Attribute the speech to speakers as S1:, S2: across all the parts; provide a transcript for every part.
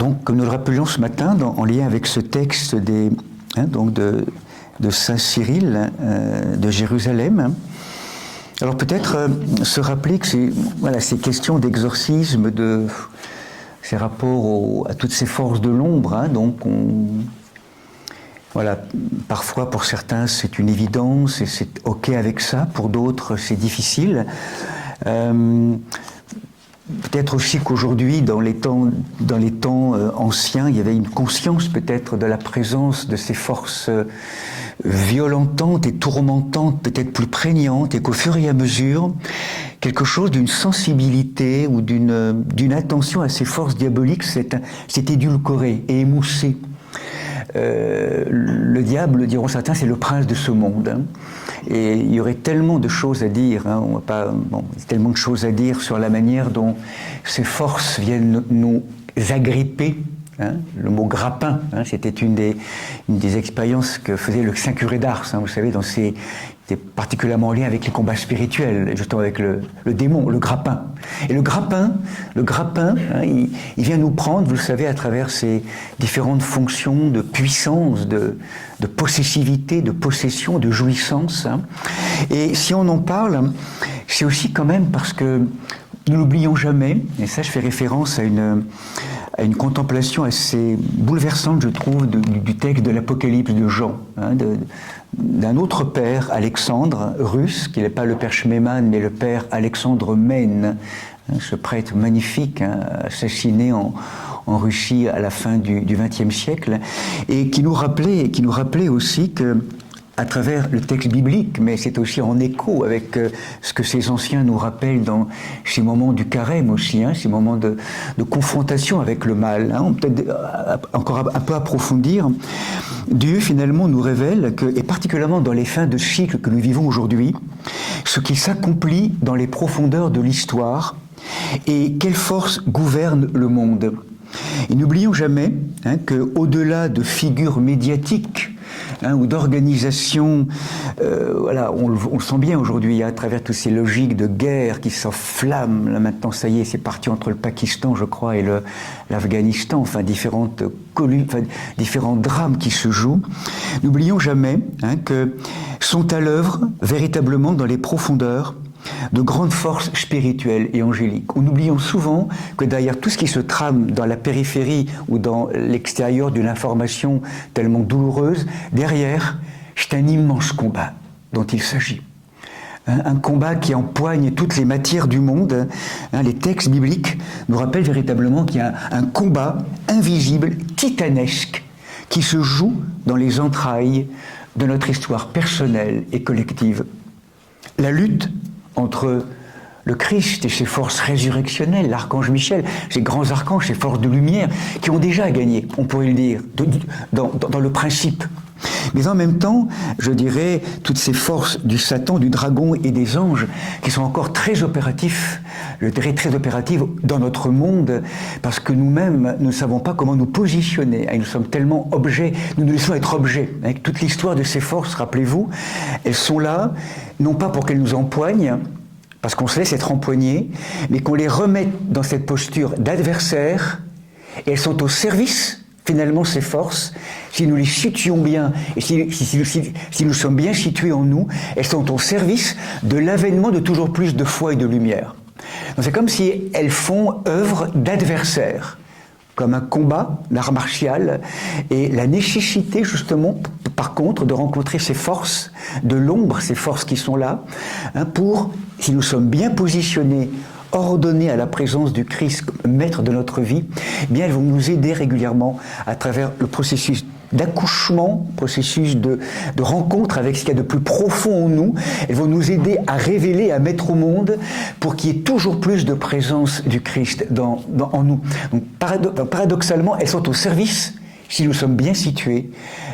S1: donc, comme nous le rappelions ce matin, en lien avec ce texte de Saint Cyril de Jérusalem, alors peut-être se rappeler que ces questions d'exorcisme, ces rapports à toutes ces forces de l'ombre, parfois pour certains c'est une évidence et c'est ok avec ça, pour d'autres c'est difficile. Peut-être aussi qu'aujourd'hui, dans les temps anciens, il y avait une conscience peut-être de la présence de ces forces violentantes et tourmentantes, peut-être plus prégnantes, et qu'au fur et à mesure, quelque chose d'une sensibilité ou d'une attention à ces forces diaboliques s'est édulcoré et émoussé. Le diable, diront certains, c'est le prince de ce monde. Et il y aurait tellement de choses à dire, tellement de choses à dire sur la manière dont ces forces viennent nous agripper. Le mot grappin, c'était une des expériences que faisait le Saint Curé d'Ars, vous savez, c'était particulièrement en lien avec les combats spirituels, justement avec le démon, le grappin. Et le grappin, il vient nous prendre, vous le savez, à travers ces différentes fonctions de puissance, de possessivité, de possession, de jouissance. Et si on en parle, c'est aussi quand même parce que nous n'oublions jamais, et ça je fais référence à une contemplation assez bouleversante, je trouve, du texte de l'Apocalypse de Jean, d'un autre père, Alexandre, russe, qui n'est pas le père Shmeman, mais le père Alexandre Mène, ce prêtre magnifique, assassiné en Russie à la fin du XXe siècle, et qui nous rappelait aussi que, à travers le texte biblique, mais c'est aussi en écho avec ce que ces anciens nous rappellent dans ces moments du carême aussi, ces moments de confrontation avec le mal. On peut peut-être encore un peu approfondir. Dieu finalement nous révèle que, et particulièrement dans les fins de cycle que nous vivons aujourd'hui, ce qui s'accomplit dans les profondeurs de l'histoire et quelle force gouverne le monde. Et n'oublions jamais qu'au-delà de figures médiatiques, ou d'organisation, on le sent bien aujourd'hui à travers toutes ces logiques de guerre qui s'enflamment. Là maintenant, ça y est, c'est parti entre le Pakistan, je crois, et l'Afghanistan, différents drames qui se jouent. N'oublions jamais que sont à l'œuvre véritablement dans les profondeurs de grandes forces spirituelles et angéliques. On oublie souvent que derrière tout ce qui se trame dans la périphérie ou dans l'extérieur d'une information tellement douloureuse, derrière, c'est un immense combat dont il s'agit. Un combat qui empoigne toutes les matières du monde. Les textes bibliques nous rappellent véritablement qu'il y a un combat invisible, titanesque, qui se joue dans les entrailles de notre histoire personnelle et collective. La lutte entre le Christ et ses forces résurrectionnelles, l'archange Michel, ces grands archanges, ces forces de lumière, qui ont déjà gagné, on pourrait le dire, dans le principe. Mais en même temps, je dirais, toutes ces forces du Satan, du dragon et des anges, qui sont encore très opératifs, je dirais très opératives dans notre monde, parce que nous-mêmes, nous ne savons pas comment nous positionner. Nous sommes tellement objets, nous nous laissons être objets. Avec toute l'histoire de ces forces, rappelez-vous, elles sont là, non pas pour qu'elles nous empoignent, parce qu'on se laisse être empoignés, mais qu'on les remette dans cette posture d'adversaire, et elles sont au service, finalement, ces forces, si nous les situons bien, et si nous sommes bien situés en nous, elles sont au service de l'avènement de toujours plus de foi et de lumière. Donc c'est comme si elles font œuvre d'adversaire, comme un combat, l'art martial, et la nécessité justement, par contre, de rencontrer ces forces de l'ombre, ces forces qui sont là, pour, si nous sommes bien positionnés, ordonnés à la présence du Christ, maître de notre vie, eh bien elles vont nous aider régulièrement à travers le processus d'accouchement, processus de rencontre avec ce qu'il y a de plus profond en nous. Elles vont nous aider à révéler, à mettre au monde pour qu'il y ait toujours plus de présence du Christ en nous. Donc, paradoxalement, elles sont au service, si nous sommes bien situés,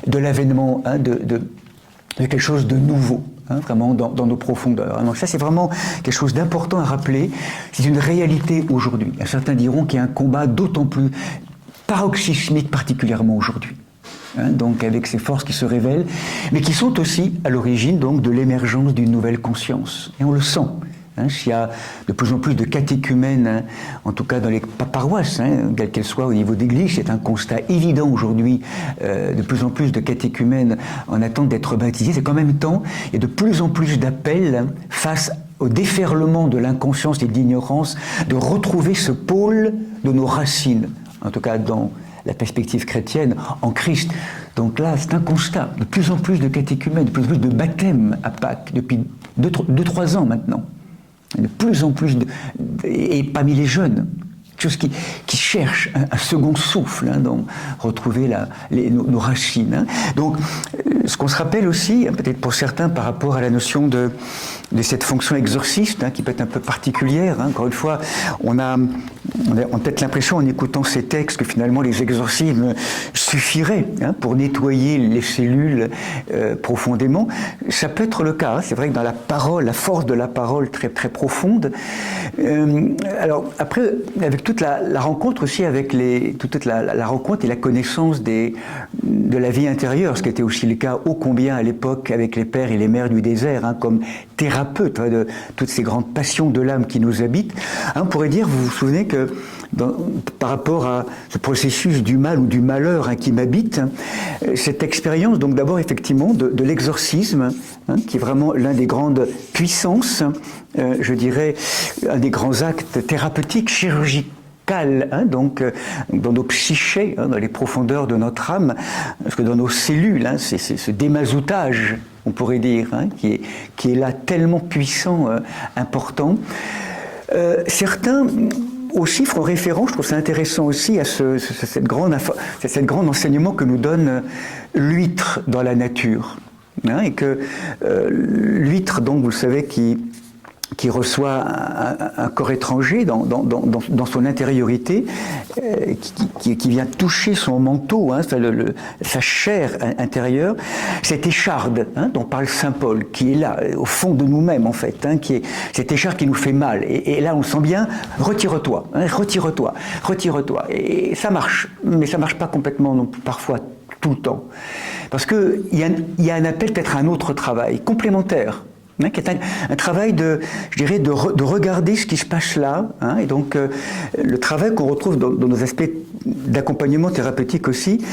S1: de l'avènement de quelque chose de nouveau. Vraiment dans nos profondeurs. Donc ça, c'est vraiment quelque chose d'important à rappeler. C'est une réalité aujourd'hui. Certains diront qu'il y a un combat d'autant plus paroxysmique, particulièrement aujourd'hui. Donc avec ces forces qui se révèlent, mais qui sont aussi à l'origine donc de l'émergence d'une nouvelle conscience. Et on le sent. S'il y a de plus en plus de catéchumènes, en tout cas dans les paroisses, quelles qu'elles soient au niveau d'église, c'est un constat évident aujourd'hui, de plus en plus de catéchumènes en attente d'être baptisés. C'est qu'en même temps, il y a de plus en plus d'appels face au déferlement de l'inconscience et de l'ignorance, de retrouver ce pôle de nos racines, en tout cas dans la perspective chrétienne, en Christ. Donc là, c'est un constat. De plus en plus de catéchumènes, de plus en plus de baptêmes à Pâques, depuis 2-3 ans maintenant. De plus en plus, et parmi les jeunes, chose qui cherchent un second souffle, donc retrouver nos racines. Donc, ce qu'on se rappelle aussi, peut-être pour certains, par rapport à la notion de cette fonction exorciste, qui peut être un peu particulière. Encore une fois, on a peut-être l'impression, en écoutant ces textes, que finalement les exorcismes suffiraient pour nettoyer les cellules profondément. Ça peut être le cas. C'est vrai que dans la parole, la force de la parole très très profonde. Alors après, avec toute la rencontre aussi avec toute la rencontre et la connaissance de la vie intérieure, ce qui était aussi le cas ô combien à l'époque avec les pères et les mères du désert, comme thérapeutes de toutes ces grandes passions de l'âme qui nous habitent. On pourrait dire, vous vous souvenez que par rapport à ce processus du mal ou du malheur qui m'habite, cette expérience, donc d'abord effectivement de l'exorcisme, qui est vraiment l'un des grandes puissances, je dirais, un des grands actes thérapeutiques, chirurgicaux, donc dans nos psychés, dans les profondeurs de notre âme, parce que dans nos cellules, c'est ce démazoutage, on pourrait dire, qui est là tellement puissant, important. Certains aussi feront référence, je trouve ça intéressant aussi, à cette grande enseignement que nous donne l'huître dans la nature. Et que l'huître, donc, vous le savez, qui reçoit un corps étranger dans son intériorité, qui vient toucher son manteau, sa chair intérieure, cette écharde dont parle saint Paul, qui est là, au fond de nous-mêmes en fait, qui est cette écharde qui nous fait mal. Et là on sent bien, retire-toi, retire-toi, retire-toi. Et ça marche, mais ça marche pas complètement non plus, parfois tout le temps. Parce qu'il y a un appel peut-être à un autre travail, complémentaire, qui est un travail de regarder ce qui se passe là, et donc le travail qu'on retrouve dans nos aspects d'accompagnement thérapeutique aussi.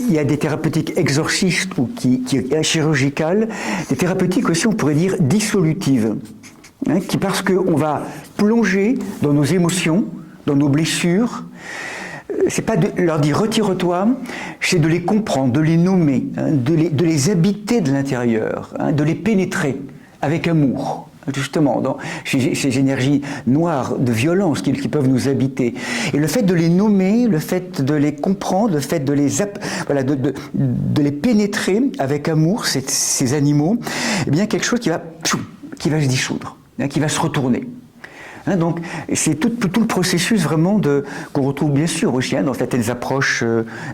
S1: Il y a des thérapeutiques exorcistes ou qui chirurgicales, des thérapeutiques aussi, on pourrait dire, dissolutives, qui, parce qu'on va plonger dans nos émotions, dans nos blessures, c'est pas de leur dire retire-toi, c'est de les comprendre, de les nommer, de les habiter de l'intérieur, de les pénétrer avec amour, justement, dans ces énergies noires de violence qui peuvent nous habiter. Et le fait de les nommer, le fait de les comprendre, le fait de les pénétrer avec amour, ces animaux, eh bien quelque chose qui va se dissoudre, qui va se retourner. Donc c'est tout le processus vraiment qu'on retrouve bien sûr aussi dans certaines approches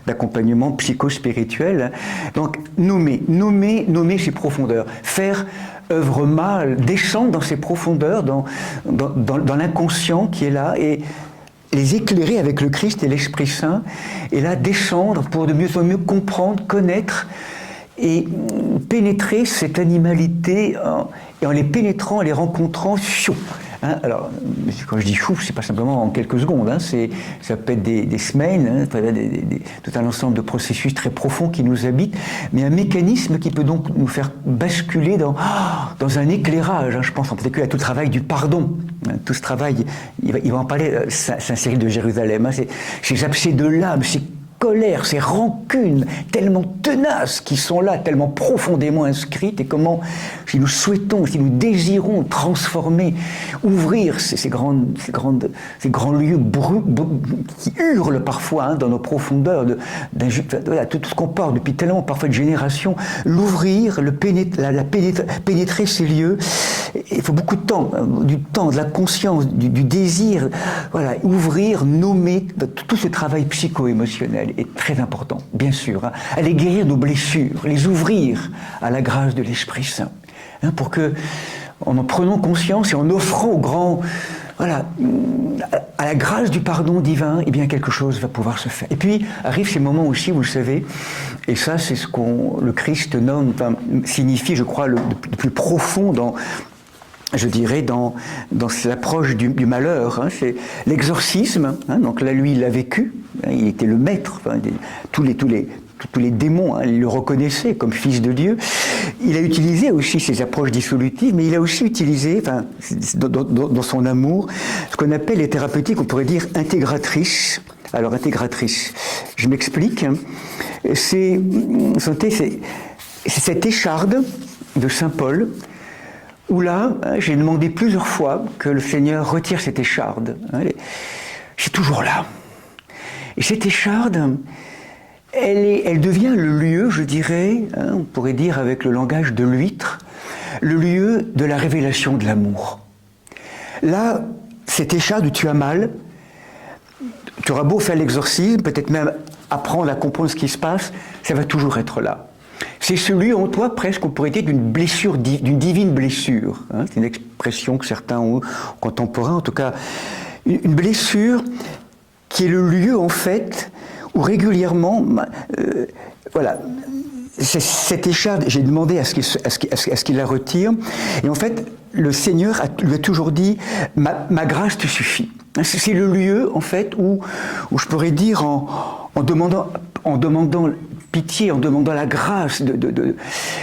S1: d'accompagnement psycho-spirituel. Donc nommer ces profondeurs, faire œuvre mâle, descendre dans ces profondeurs, dans l'inconscient qui est là, et les éclairer avec le Christ et l'Esprit Saint, et là descendre pour de mieux en mieux comprendre, connaître et pénétrer cette animalité, et en les pénétrant, en les rencontrant, alors, quand je dis chouf, c'est pas simplement en quelques secondes, ça peut être des semaines, tout un ensemble de processus très profonds qui nous habitent, mais un mécanisme qui peut donc nous faire basculer dans un éclairage. Je pense en particulier à tout le travail du pardon. Tout ce travail, il va en parler, Saint Cyril de Jérusalem, ces abcès de l'âme, ces colères, ces rancunes tellement tenaces qui sont là, tellement profondément inscrites, et comment, si nous souhaitons, si nous désirons transformer, ouvrir ces grands lieux qui hurlent parfois dans nos profondeurs, tout ce qu'on porte depuis tellement parfois de générations, l'ouvrir, pénétrer ces lieux. Il faut beaucoup de temps, du temps, de la conscience, du désir, ouvrir, nommer, tout ce travail psycho-émotionnel est très important, bien sûr, à les guérir nos blessures, les ouvrir à la grâce de l'Esprit Saint, pour que, en prenant conscience et en offrant au grand, à la grâce du pardon divin, eh bien quelque chose va pouvoir se faire. Et puis arrivent ces moments aussi, vous le savez, et ça c'est ce le Christ signifie, je crois, le plus profond je dirais, dans l'approche du malheur. Hein. C'est l'exorcisme, hein, donc là, lui, il l'a vécu, hein, il était le maître, enfin, tous les démons, hein, il le reconnaissait comme fils de Dieu. Il a utilisé aussi ces approches dissolutives, mais il a aussi utilisé, enfin, dans son amour, ce qu'on appelle les thérapeutiques, on pourrait dire intégratrices. Alors, intégratrice, je m'explique. C'est cette écharde de Saint Paul, où là, j'ai demandé plusieurs fois que le Seigneur retire cette écharde. C'est toujours là. Et cette écharde, elle devient le lieu, je dirais, on pourrait dire avec le langage de l'huître, le lieu de la révélation de l'amour. Là, cette écharde où tu as mal, tu auras beau faire l'exorcisme, peut-être même apprendre à comprendre ce qui se passe, ça va toujours être là. C'est celui en toi, presque, on pourrait dire, d'une blessure, d'une divine blessure. Hein, c'est une expression que certains ont contemporains, en tout cas, une blessure qui est le lieu, en fait, où régulièrement, voilà, cette écharde, j'ai demandé à ce qu'il la retire, et en fait, le Seigneur lui a toujours dit, ma grâce te suffit. C'est le lieu, en fait, où je pourrais dire, en demandant pitié, en demandant la grâce.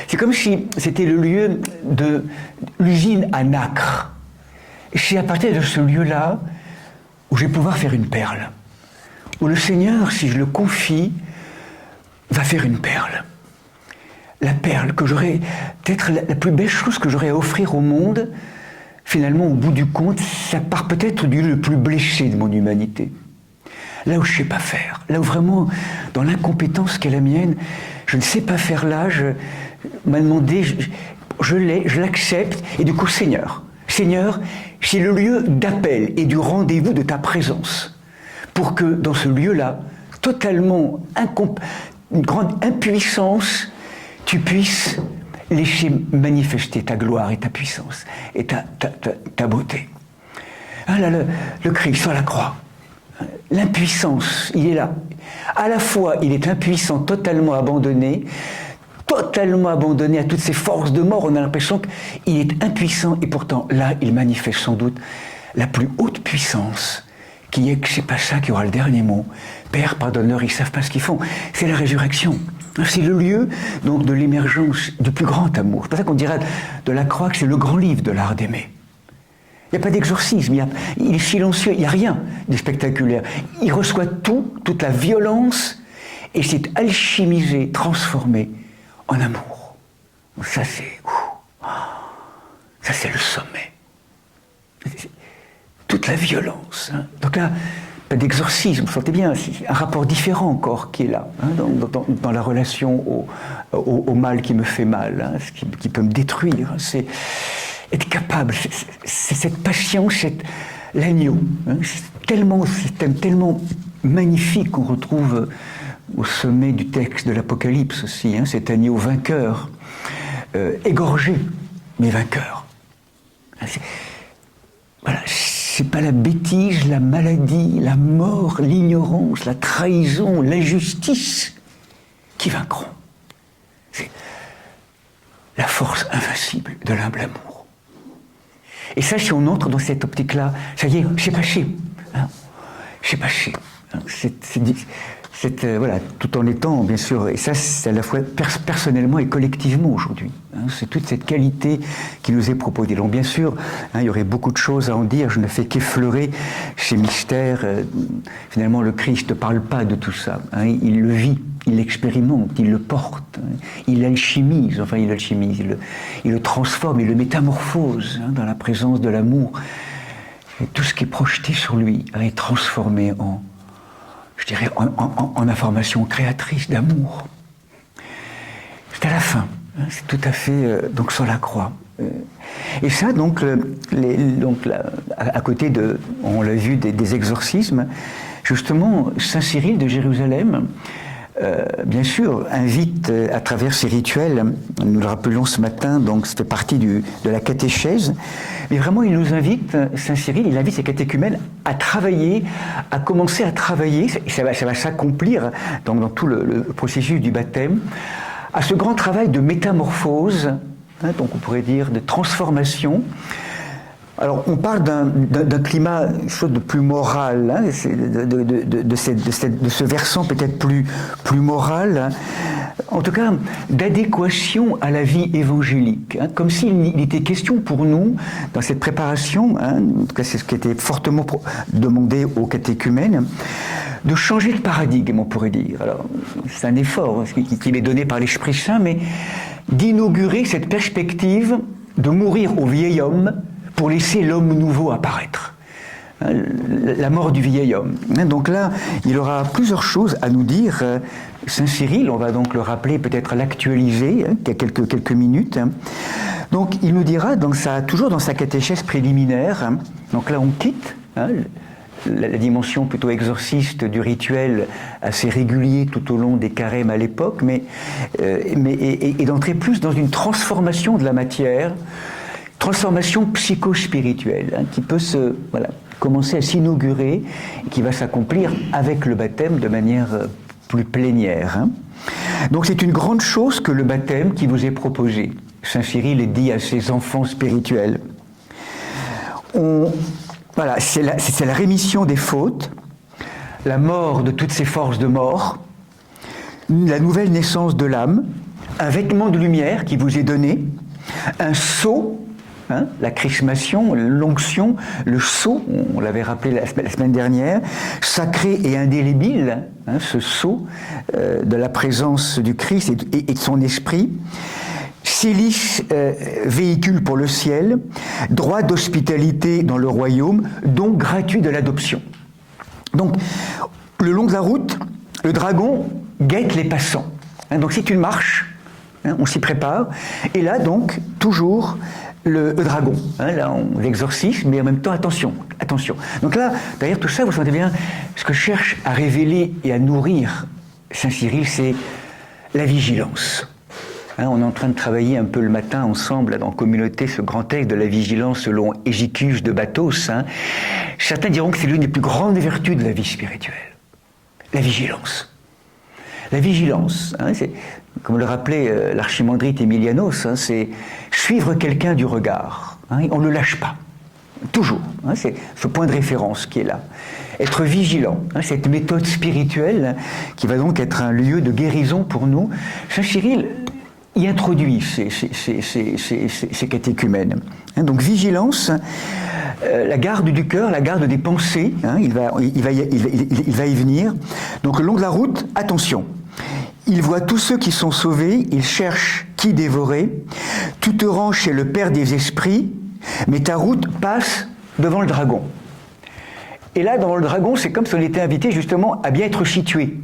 S1: C'est comme si c'était le lieu de l'usine à nacre. Et c'est à partir de ce lieu-là où je vais pouvoir faire une perle. Où le Seigneur, si je le confie, va faire une perle. La perle que j'aurais, peut-être la plus belle chose que j'aurais à offrir au monde, finalement, au bout du compte, ça part peut-être du lieu le plus blessé de mon humanité. Là où je ne sais pas faire, là où vraiment, dans l'incompétence qu'est la mienne, je ne sais pas faire là, m'a demandé, je l'accepte, et du coup, Seigneur, c'est le lieu d'appel et du rendez-vous de ta présence, pour que dans ce lieu-là, totalement une grande impuissance, tu puisses laisser manifester ta gloire et ta puissance et ta beauté. Ah là, le Christ sur la croix, l'impuissance, il est là. À la fois, il est impuissant, totalement abandonné à toutes ces forces de mort. On a l'impression qu'il est impuissant et pourtant, là, il manifeste sans doute la plus haute puissance, qui est que c'est pas ça qui aura le dernier mot. Père, pardonne-leur, ils savent pas ce qu'ils font. C'est la résurrection. C'est le lieu donc de l'émergence du plus grand amour. C'est pour ça qu'on dirait de la croix que c'est le grand livre de l'art d'aimer. Il n'y a pas d'exorcisme, il est silencieux, il n'y a rien de spectaculaire. Il reçoit toute la violence, et c'est alchimisé, transformé en amour. Ça c'est le sommet. Toute la violence. Hein. Donc là, pas d'exorcisme, vous sentez bien, c'est un rapport différent encore qui est là, hein, dans la relation au mal qui me fait mal, hein, ce qui peut me détruire. C'est être capable, c'est cette patience, l'agneau. Hein, c'est un thème tellement magnifique qu'on retrouve au sommet du texte de l'Apocalypse aussi, hein, cet agneau vainqueur, égorgé, mais vainqueur. Voilà, c'est pas la bêtise, la maladie, la mort, l'ignorance, la trahison, l'injustice qui vaincront. C'est la force invincible de l'humble amour. Et ça, si on entre dans cette optique-là, ça y est, c'est passé. Hein, c'est passé. Hein, voilà, tout en étant, bien sûr, et ça, c'est à la fois personnellement et collectivement aujourd'hui. Hein, c'est toute cette qualité qui nous est proposée. Donc, bien sûr, hein, il y aurait beaucoup de choses à en dire. Je ne fais qu'effleurer ces mystères. Finalement, le Christ ne parle pas de tout ça. Hein, il le vit, il l'expérimente, il le porte. Hein, il l'alchimise, il le transforme, il le métamorphose hein, dans la présence de l'amour. Et tout ce qui est projeté sur lui est transformé en information créatrice d'amour. C'est à la fin, hein, c'est tout à fait donc sur la croix. Et ça, donc, à côté on l'a vu, des exorcismes, justement, Saint Cyril de Jérusalem, bien sûr, invite à travers ces rituels, nous le rappelons ce matin, donc ça fait partie de la catéchèse, mais vraiment il nous invite, Saint Cyril, il invite ses catéchumènes à travailler, à commencer à travailler, et ça va s'accomplir dans tout le processus du baptême, à ce grand travail de métamorphose, hein, donc on pourrait dire de transformation, Alors, on parle d'un climat, chose de plus moral, hein, de ce versant peut-être plus moral, hein, en tout cas d'adéquation à la vie évangélique, hein, comme s'il était question pour nous, dans cette préparation, hein, en tout cas c'est ce qui était fortement demandé aux catéchumènes, de changer de paradigme, on pourrait dire. Alors, c'est un effort qui est donné par l'Esprit Saint, mais d'inaugurer cette perspective de mourir au vieil homme pour laisser l'homme nouveau apparaître. La mort du vieil homme. Donc là, il aura plusieurs choses à nous dire. Saint Cyril, on va donc le rappeler, peut-être l'actualiser, hein, il y a quelques minutes. Donc il nous dira, toujours dans sa catéchèse préliminaire, hein, donc là on quitte hein, la dimension plutôt exorciste du rituel assez régulier tout au long des carêmes à l'époque, mais d'entrer plus dans une transformation de la matière, transformation psycho-spirituelle, hein, qui peut commencer à s'inaugurer, et qui va s'accomplir avec le baptême de manière plus plénière. Hein. Donc c'est une grande chose que le baptême qui vous est proposé. Saint Cyril est dit à ses enfants spirituels. C'est la rémission des fautes, la mort de toutes ces forces de mort, la nouvelle naissance de l'âme, un vêtement de lumière qui vous est donné, un sceau, hein, la chrismation, l'onction, le sceau, on l'avait rappelé la semaine dernière, sacré et indélébile, hein, ce sceau de la présence du Christ et de son esprit, Célice, véhicule pour le ciel, droit d'hospitalité dans le royaume, don gratuit de l'adoption. Donc, le long de la route, le dragon guette les passants. Hein, donc c'est une marche, hein, on s'y prépare, et là donc, toujours le dragon. Hein, là on l'exorcise, mais en même temps, attention. Donc là, derrière tout ça, vous sentez bien, ce que cherche à révéler et à nourrir Saint Cyril, c'est la vigilance. Hein, on est en train de travailler un peu le matin ensemble là, dans Communauté ce grand texte de la vigilance selon Égycus de Bathos. Hein. Certains diront que c'est l'une des plus grandes vertus de la vie spirituelle. La vigilance. La vigilance, hein, c'est, comme le rappelait l'archimandrite Emilianos, hein, c'est suivre quelqu'un du regard. Hein, on ne le lâche pas. Toujours. Hein, c'est ce point de référence qui est là. Être vigilant, hein, cette méthode spirituelle hein, qui va donc être un lieu de guérison pour nous. Saint Cyril y introduit ces catéchumènes. Hein, donc vigilance, la garde du cœur, la garde des pensées, hein, il va y venir. Donc le long de la route, attention. Il voit tous ceux qui sont sauvés, il cherche qui dévorer. Tu te rends chez le Père des esprits, mais ta route passe devant le dragon. Et là, devant le dragon, c'est comme si on était invité justement à bien être situé.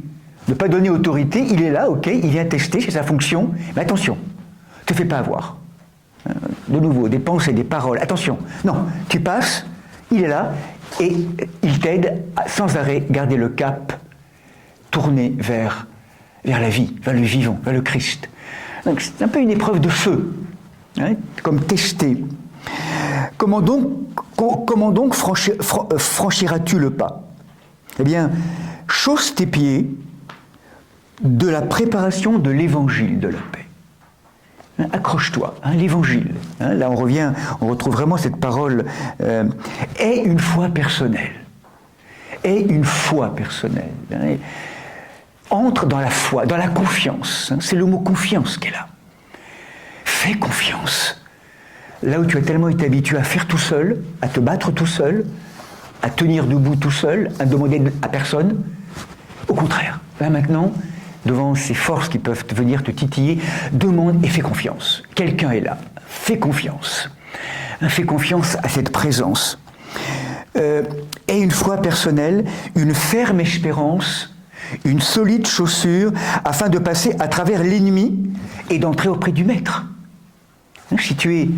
S1: Ne pas donner autorité, il est là, ok, il vient tester, c'est sa fonction, mais attention, ne te fais pas avoir. De nouveau, des pensées, des paroles, attention. Non, tu passes, il est là, et il t'aide à sans arrêt garder le cap, tourné vers la vie, vers le vivant, vers le Christ. Donc c'est un peu une épreuve de feu, hein, comme tester. Comment donc franchiras-tu le pas? Eh bien, chausse tes pieds de la préparation de l'évangile de la paix. Hein, accroche-toi, hein, l'évangile. Hein, là, on retrouve vraiment cette parole. Aie une foi personnelle. Aie une foi personnelle. Hein, entre dans la foi, dans la confiance. Hein, c'est le mot confiance qui est là. Fais confiance. Là où tu as tellement été habitué à faire tout seul, à te battre tout seul, à tenir debout tout seul, à demander à personne, au contraire, là maintenant, devant ces forces qui peuvent venir te titiller, demande et fais confiance. Quelqu'un est là. Fais confiance. Fais confiance à cette présence. Aie une foi personnelle, une ferme espérance, une solide chaussure, afin de passer à travers l'ennemi et d'entrer auprès du Maître. Si tu es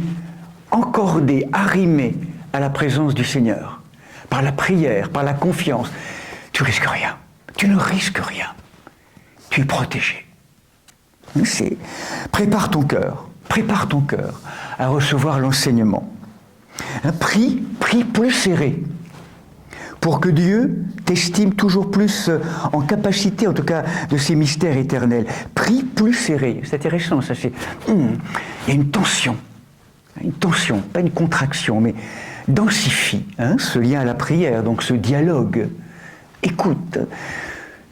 S1: encordé, arrimé à la présence du Seigneur, par la prière, par la confiance, tu risques rien. Tu ne risques rien. Tu es protégé. Prépare ton cœur à recevoir l'enseignement. Prie plus serré pour que Dieu t'estime toujours plus en capacité, en tout cas, de ces mystères éternels. Prie plus serré. C'est intéressant, ça. Il y a une tension, pas une contraction, mais densifie ce lien à la prière, donc ce dialogue. Écoute,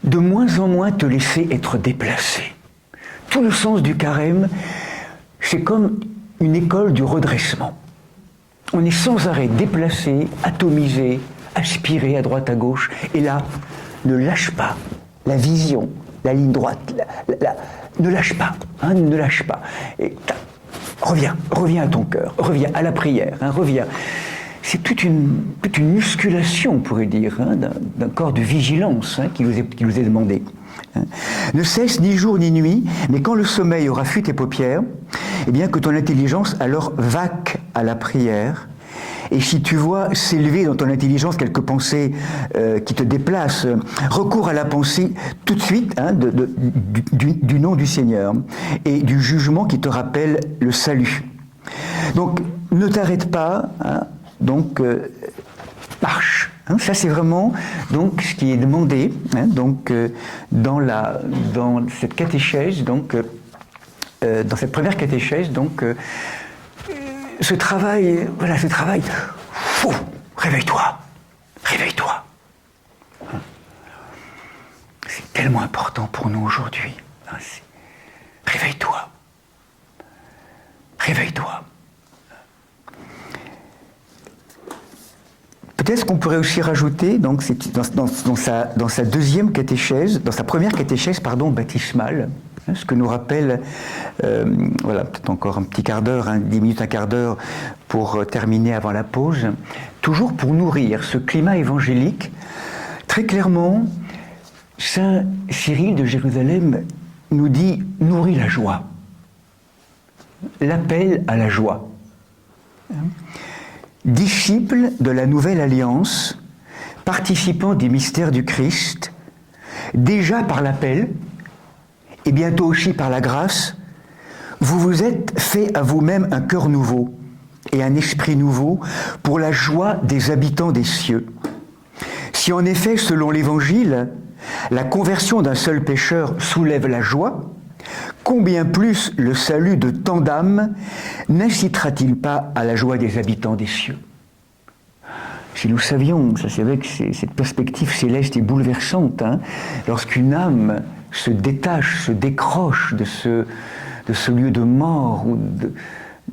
S1: de moins en moins te laisser être déplacé. Tout le sens du carême, c'est comme une école du redressement. On est sans arrêt déplacé, atomisé, aspiré à droite à gauche, et là, ne lâche pas la vision, la ligne droite, ne lâche pas, ne lâche pas. Et reviens à ton cœur, reviens à la prière, reviens. C'est toute une musculation, on pourrait dire, d'un corps de vigilance qui nous est demandé. Ne cesse ni jour ni nuit, mais quand le sommeil aura fui tes paupières, eh bien que ton intelligence alors vaque à la prière. Et si tu vois s'élever dans ton intelligence quelques pensées qui te déplacent, recours à la pensée tout de suite du nom du Seigneur et du jugement qui te rappelle le salut. Donc ne t'arrête pas, marche. Ça c'est vraiment donc ce qui est demandé dans cette catéchèse, dans cette première catéchèse, ce travail, réveille-toi. C'est tellement important pour nous aujourd'hui. Réveille-toi. Peut-être qu'on pourrait aussi rajouter, donc, dans sa deuxième catéchèse, dans sa première catéchèse, baptismale, ce que nous rappelle, peut-être encore un petit quart d'heure, 10 minutes, un quart d'heure pour terminer avant la pause, toujours pour nourrir ce climat évangélique. Très clairement, Saint Cyril de Jérusalem nous dit « nourris la joie », l'appel à la joie. Disciples de la nouvelle alliance, participants des mystères du Christ, déjà par l'appel, et bientôt aussi par la grâce, vous vous êtes fait à vous-même un cœur nouveau et un esprit nouveau pour la joie des habitants des cieux. Si en effet, selon l'Évangile, la conversion d'un seul pécheur soulève la joie, combien plus le salut de tant d'âmes n'incitera-t-il pas à la joie des habitants des cieux? Si nous savions, ça c'est vrai que cette perspective céleste est bouleversante, lorsqu'une âme se détache, se décroche de ce lieu de mort ou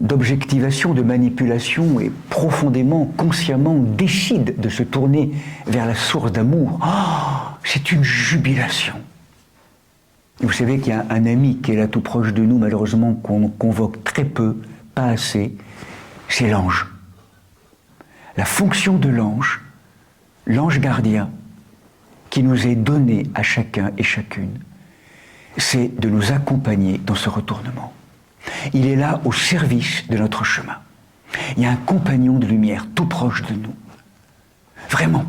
S1: d'objectivation, de manipulation et profondément, consciemment décide de se tourner vers la source d'amour, c'est une jubilation. Et vous savez qu'il y a un ami qui est là tout proche de nous, malheureusement, qu'on convoque très peu, pas assez, c'est l'ange. La fonction de l'ange, l'ange gardien, qui nous est donné à chacun et chacune, c'est de nous accompagner dans ce retournement. Il est là au service de notre chemin. Il y a un compagnon de lumière tout proche de nous. Vraiment.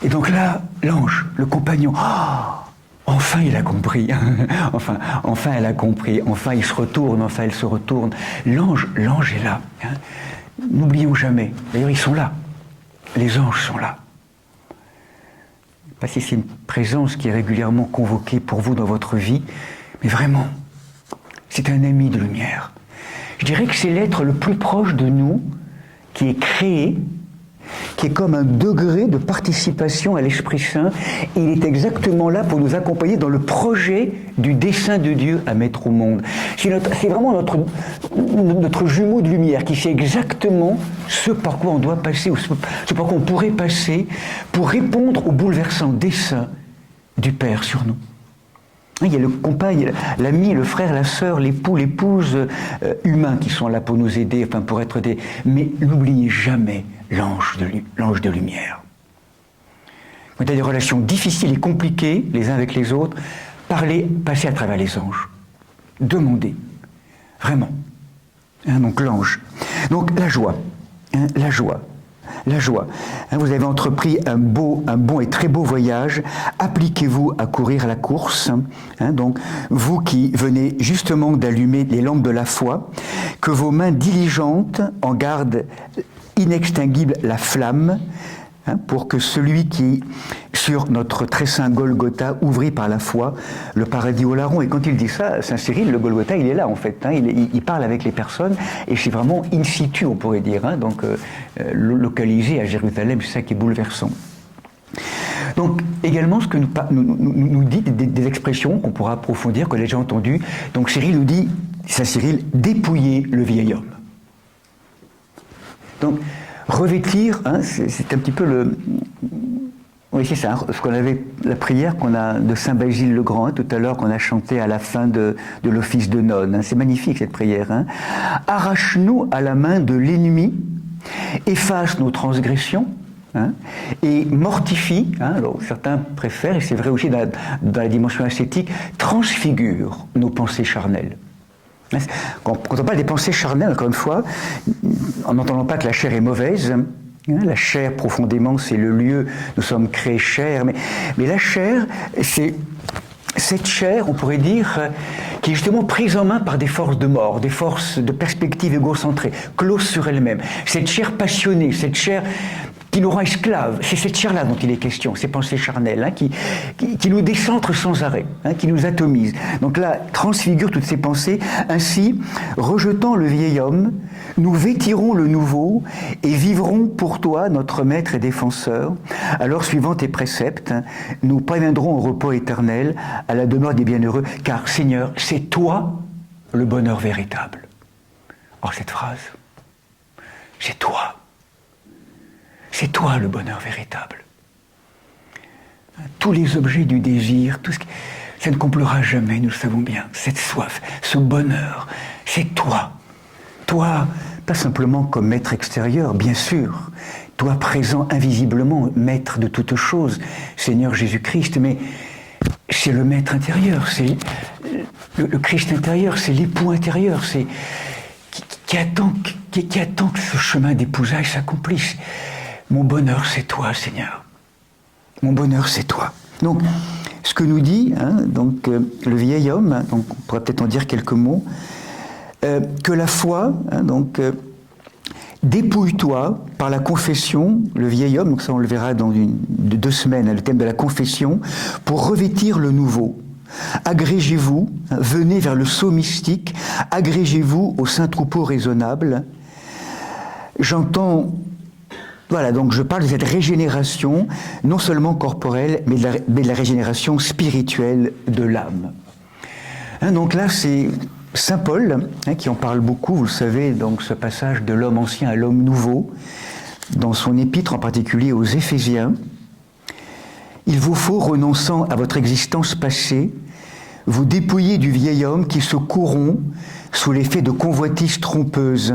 S1: Et donc là, l'ange, le compagnon, enfin il a compris, enfin elle a compris, enfin il se retourne, enfin elle se retourne. L'ange est là. N'oublions jamais, d'ailleurs ils sont là, les anges sont là. Pas si c'est une présence qui est régulièrement convoquée pour vous dans votre vie, mais vraiment, c'est un ami de lumière. Je dirais que c'est l'être le plus proche de nous qui est créé, qui est comme un degré de participation à l'Esprit Saint. Il est exactement là pour nous accompagner dans le projet du dessein de Dieu à mettre au monde. C'est vraiment notre jumeau de lumière qui sait exactement ce par quoi on doit passer, ou ce par quoi on pourrait passer pour répondre au bouleversant dessein du Père sur nous. Il y a le compagnon, l'ami, le frère, la sœur, l'époux, l'épouse humains qui sont là pour nous aider, pour être des... Mais n'oubliez jamais l'ange de lumière. Quand il y a des relations difficiles et compliquées, les uns avec les autres, passez à travers les anges. Demandez. Vraiment. Donc l'ange. Donc la joie. La joie. Vous avez entrepris un bon et très beau voyage. Appliquez-vous à courir la course. Donc, vous qui venez justement d'allumer les lampes de la foi, que vos mains diligentes en gardent inextinguible la flamme, pour que celui qui, sur notre très saint Golgotha, ouvrit par la foi le paradis au larron. Et quand il dit ça, Saint Cyril, le Golgotha, il est là en fait. Il parle avec les personnes et c'est vraiment in situ, on pourrait dire. Donc localisé à Jérusalem, c'est ça qui est bouleversant. Donc également, ce que nous dit des expressions qu'on pourra approfondir, que j'ai déjà entendues. Donc Cyril nous dit, Saint Cyril, dépouiller le vieil homme. Donc revêtir, c'est un petit peu le... Oui, c'est ça, ce qu'on avait, la prière qu'on a de Saint Basile le Grand, tout à l'heure, qu'on a chanté à la fin de l'office de nonne. C'est magnifique cette prière. Arrache-nous à la main de l'ennemi, efface nos transgressions, et mortifie, alors certains préfèrent, et c'est vrai aussi dans la dimension ascétique, transfigure nos pensées charnelles. Quand on parle des pensées charnelles, encore une fois, en n'entendant pas que la chair est mauvaise, la chair profondément c'est le lieu, nous sommes créés chair, mais la chair c'est cette chair, on pourrait dire, qui est justement prise en main par des forces de mort, des forces de perspective égocentrée, close sur elle-même, cette chair passionnée, cette chair qui nous rend esclaves. C'est cette chair-là dont il est question, ces pensées charnelles, qui nous décentrent sans arrêt, qui nous atomisent. Donc là, transfigure toutes ces pensées. Ainsi, rejetant le vieil homme, nous vêtirons le nouveau et vivrons pour toi, notre maître et défenseur. Alors, suivant tes préceptes, nous parviendrons au repos éternel, à la demeure des bienheureux, car Seigneur, c'est toi le bonheur véritable. Or, cette phrase, c'est toi. C'est toi le bonheur véritable. Tous les objets du désir, ça ne comblera jamais, nous le savons bien. Cette soif, ce bonheur, c'est toi. Toi, pas simplement comme maître extérieur, bien sûr. Toi présent invisiblement, maître de toutes choses, Seigneur Jésus-Christ, mais c'est le maître intérieur, c'est le Christ intérieur, c'est l'époux intérieur, c'est qui attend que ce chemin d'épousaille s'accomplisse. Mon bonheur, c'est toi, Seigneur. Mon bonheur, c'est toi. Donc, ce que nous dit le vieil homme, donc on pourrait peut-être en dire quelques mots, que la foi, dépouille-toi par la confession, le vieil homme, donc ça on le verra dans 2 semaines, le thème de la confession, pour revêtir le nouveau. Agrégez-vous, venez vers le sceau mystique, agrégez-vous au saint troupeau raisonnable. J'entends... Voilà, donc je parle de cette régénération, non seulement corporelle, mais de la régénération spirituelle de l'âme. Donc là, c'est Saint Paul qui en parle beaucoup, vous le savez, donc ce passage de l'homme ancien à l'homme nouveau, dans son épître en particulier aux Éphésiens. Il vous faut, renonçant à votre existence passée, vous dépouiller du vieil homme qui se corrompt sous l'effet de convoitises trompeuses.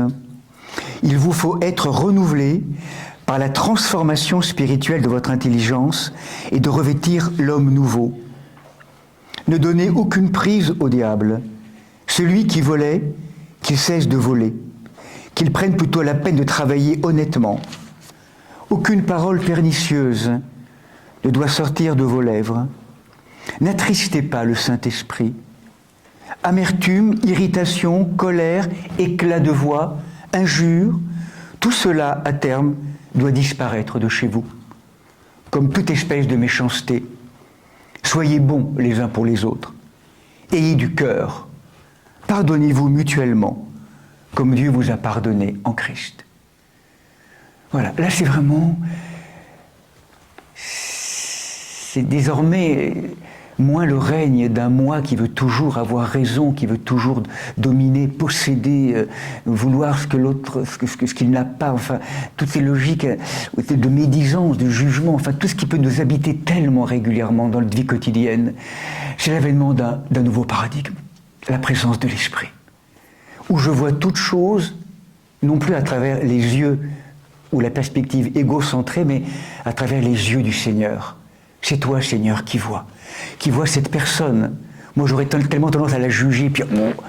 S1: Il vous faut être renouvelé par la transformation spirituelle de votre intelligence et de revêtir l'homme nouveau. Ne donnez aucune prise au diable. Celui qui volait, qu'il cesse de voler, qu'il prenne plutôt la peine de travailler honnêtement. Aucune parole pernicieuse ne doit sortir de vos lèvres. N'attristez pas le Saint-Esprit. Amertume, irritation, colère, éclat de voix, injures, tout cela, à terme, doit disparaître de chez vous, comme toute espèce de méchanceté. Soyez bons les uns pour les autres. Ayez du cœur. Pardonnez-vous mutuellement, comme Dieu vous a pardonné en Christ. Voilà, là c'est vraiment... C'est désormais moins le règne d'un moi qui veut toujours avoir raison, qui veut toujours dominer, posséder, vouloir ce que l'autre, ce qu'il n'a pas, enfin, toutes ces logiques de médisance, de jugement, enfin, tout ce qui peut nous habiter tellement régulièrement dans notre vie quotidienne. C'est l'avènement d'un nouveau paradigme, la présence de l'Esprit, où je vois toute chose, non plus à travers les yeux ou la perspective égocentrée, mais à travers les yeux du Seigneur. C'est toi, Seigneur, qui vois cette personne. Moi, j'aurais tellement tendance à la juger, puis, oh,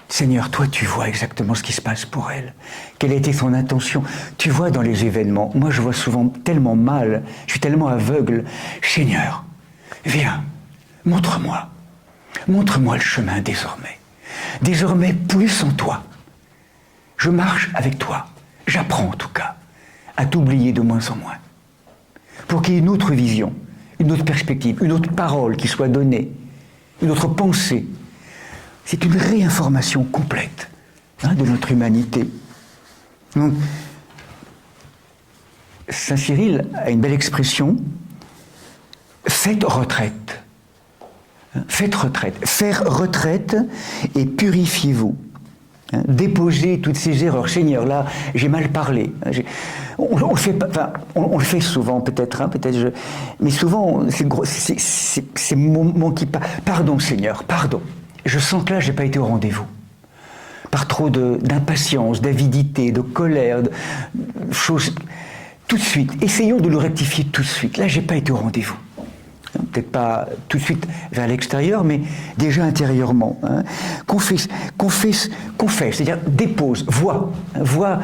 S1: Seigneur, toi, tu vois exactement ce qui se passe pour elle. Quelle a été son intention? Tu vois dans les événements. Moi, je vois souvent tellement mal, je suis tellement aveugle. Seigneur, viens, montre-moi le chemin désormais. Désormais, plus en toi. Je marche avec toi. J'apprends, en tout cas, à t'oublier de moins en moins. pour qu'il y ait une autre vision, une autre perspective, une autre parole qui soit donnée, une autre pensée. C'est une réinformation complète de notre humanité. Donc, Saint Cyril a une belle expression, faites retraite. Faites retraite. Faire retraite et purifiez-vous. Déposez toutes ces erreurs. Seigneur, là, j'ai mal parlé. On le fait souvent, peut-être, mais souvent, c'est mon qui parle. Pardon, Seigneur, pardon. Je sens que là, je n'ai pas été au rendez-vous. Par trop d'impatience, d'avidité, de colère, de choses. Tout de suite, essayons de le rectifier tout de suite. Là, je n'ai pas été au rendez-vous. Peut-être pas tout de suite vers l'extérieur, mais déjà intérieurement. Confesse, c'est-à-dire dépose, vois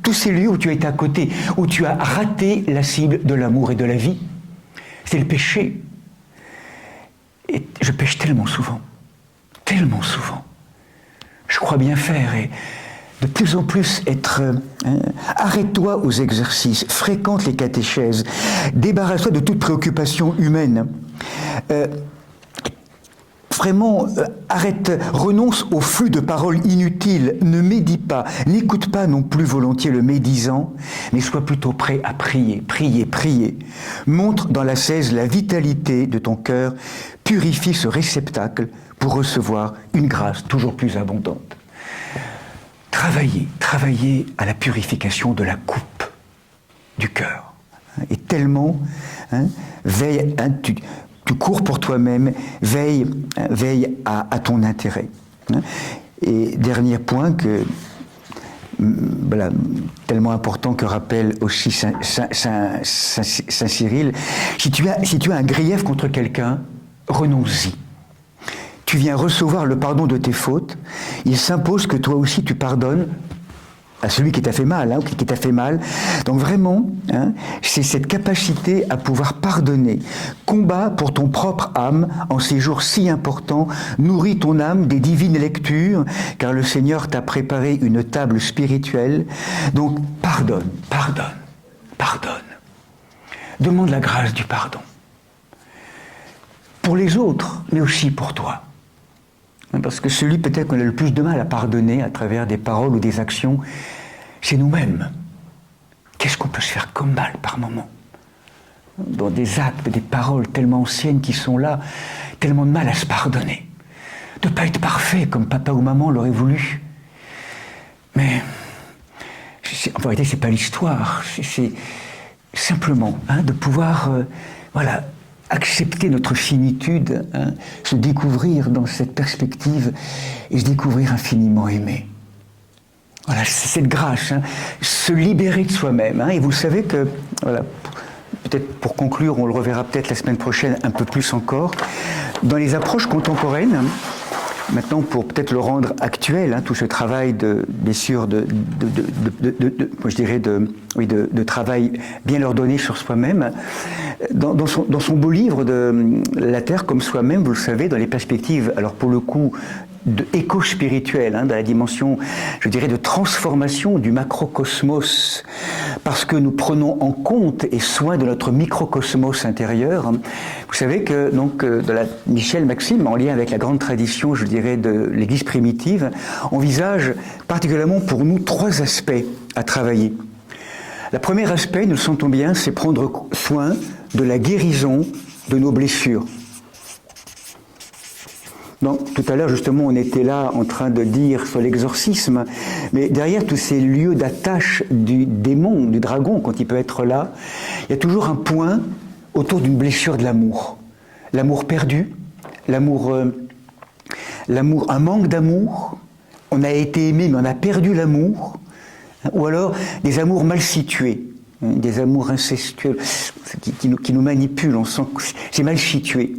S1: tous ces lieux où tu as été à côté, où tu as raté la cible de l'amour et de la vie. C'est le péché. Et je pêche tellement souvent. Je crois bien faire et de plus en plus être... arrête-toi aux exercices, fréquente les catéchèses, débarrasse-toi de toute préoccupation humaine. Vraiment, renonce au flux de paroles inutiles, ne médis pas, n'écoute pas non plus volontiers le médisant, mais sois plutôt prêt à prier. Montre dans l'ascèse la vitalité de ton cœur, purifie ce réceptacle pour recevoir une grâce toujours plus abondante. Travailler à la purification de la coupe du cœur. Et tellement, veille, tu cours pour toi-même, veille à ton intérêt. Et dernier point tellement important que rappelle aussi Saint Cyril, si tu as un grief contre quelqu'un, renonce-y. Tu viens recevoir le pardon de tes fautes, il s'impose que toi aussi tu pardonnes à celui qui t'a fait mal, qui t'a fait mal. Donc vraiment, c'est cette capacité à pouvoir pardonner. Combat pour ton propre âme en ces jours si importants. Nourris ton âme des divines lectures, car le Seigneur t'a préparé une table spirituelle. Donc pardonne. Demande la grâce du pardon. Pour les autres, mais aussi pour toi. Parce que celui peut-être qu'on a le plus de mal à pardonner à travers des paroles ou des actions, c'est nous-mêmes. Qu'est-ce qu'on peut se faire comme mal par moment? Dans des actes, des paroles tellement anciennes qui sont là, tellement de mal à se pardonner. De ne pas être parfait comme papa ou maman l'auraient voulu. Mais, en vérité, ce n'est pas l'histoire. C'est simplement de pouvoir, accepter notre finitude, se découvrir dans cette perspective et se découvrir infiniment aimé. Voilà, c'est cette grâce, se libérer de soi-même. Et vous savez que, peut-être pour conclure, on le reverra peut-être la semaine prochaine un peu plus encore, dans les approches contemporaines, maintenant pour peut-être le rendre actuel, tout ce travail de travail bien ordonné sur soi-même, dans son beau livre de La Terre comme soi-même, vous le savez, dans les perspectives, alors pour le coup, éco-spirituelle, dans la dimension, je dirais, de transformation du macrocosmos, parce que nous prenons en compte et soin de notre microcosmos intérieur. Vous savez que, donc, Michel Maxime, en lien avec la grande tradition, je dirais, de l'Église primitive, envisage particulièrement pour nous 3 aspects à travailler. Le premier aspect, nous le sentons bien, c'est prendre soin de la guérison de nos blessures. Donc, tout à l'heure, justement, on était là en train de dire sur l'exorcisme, mais derrière tous ces lieux d'attache du démon, du dragon, quand il peut être là, il y a toujours un point autour d'une blessure de l'amour. L'amour perdu, un manque d'amour, on a été aimé mais on a perdu l'amour, ou alors des amours mal situés, des amours incestueux qui nous manipulent, on sent que c'est mal situé.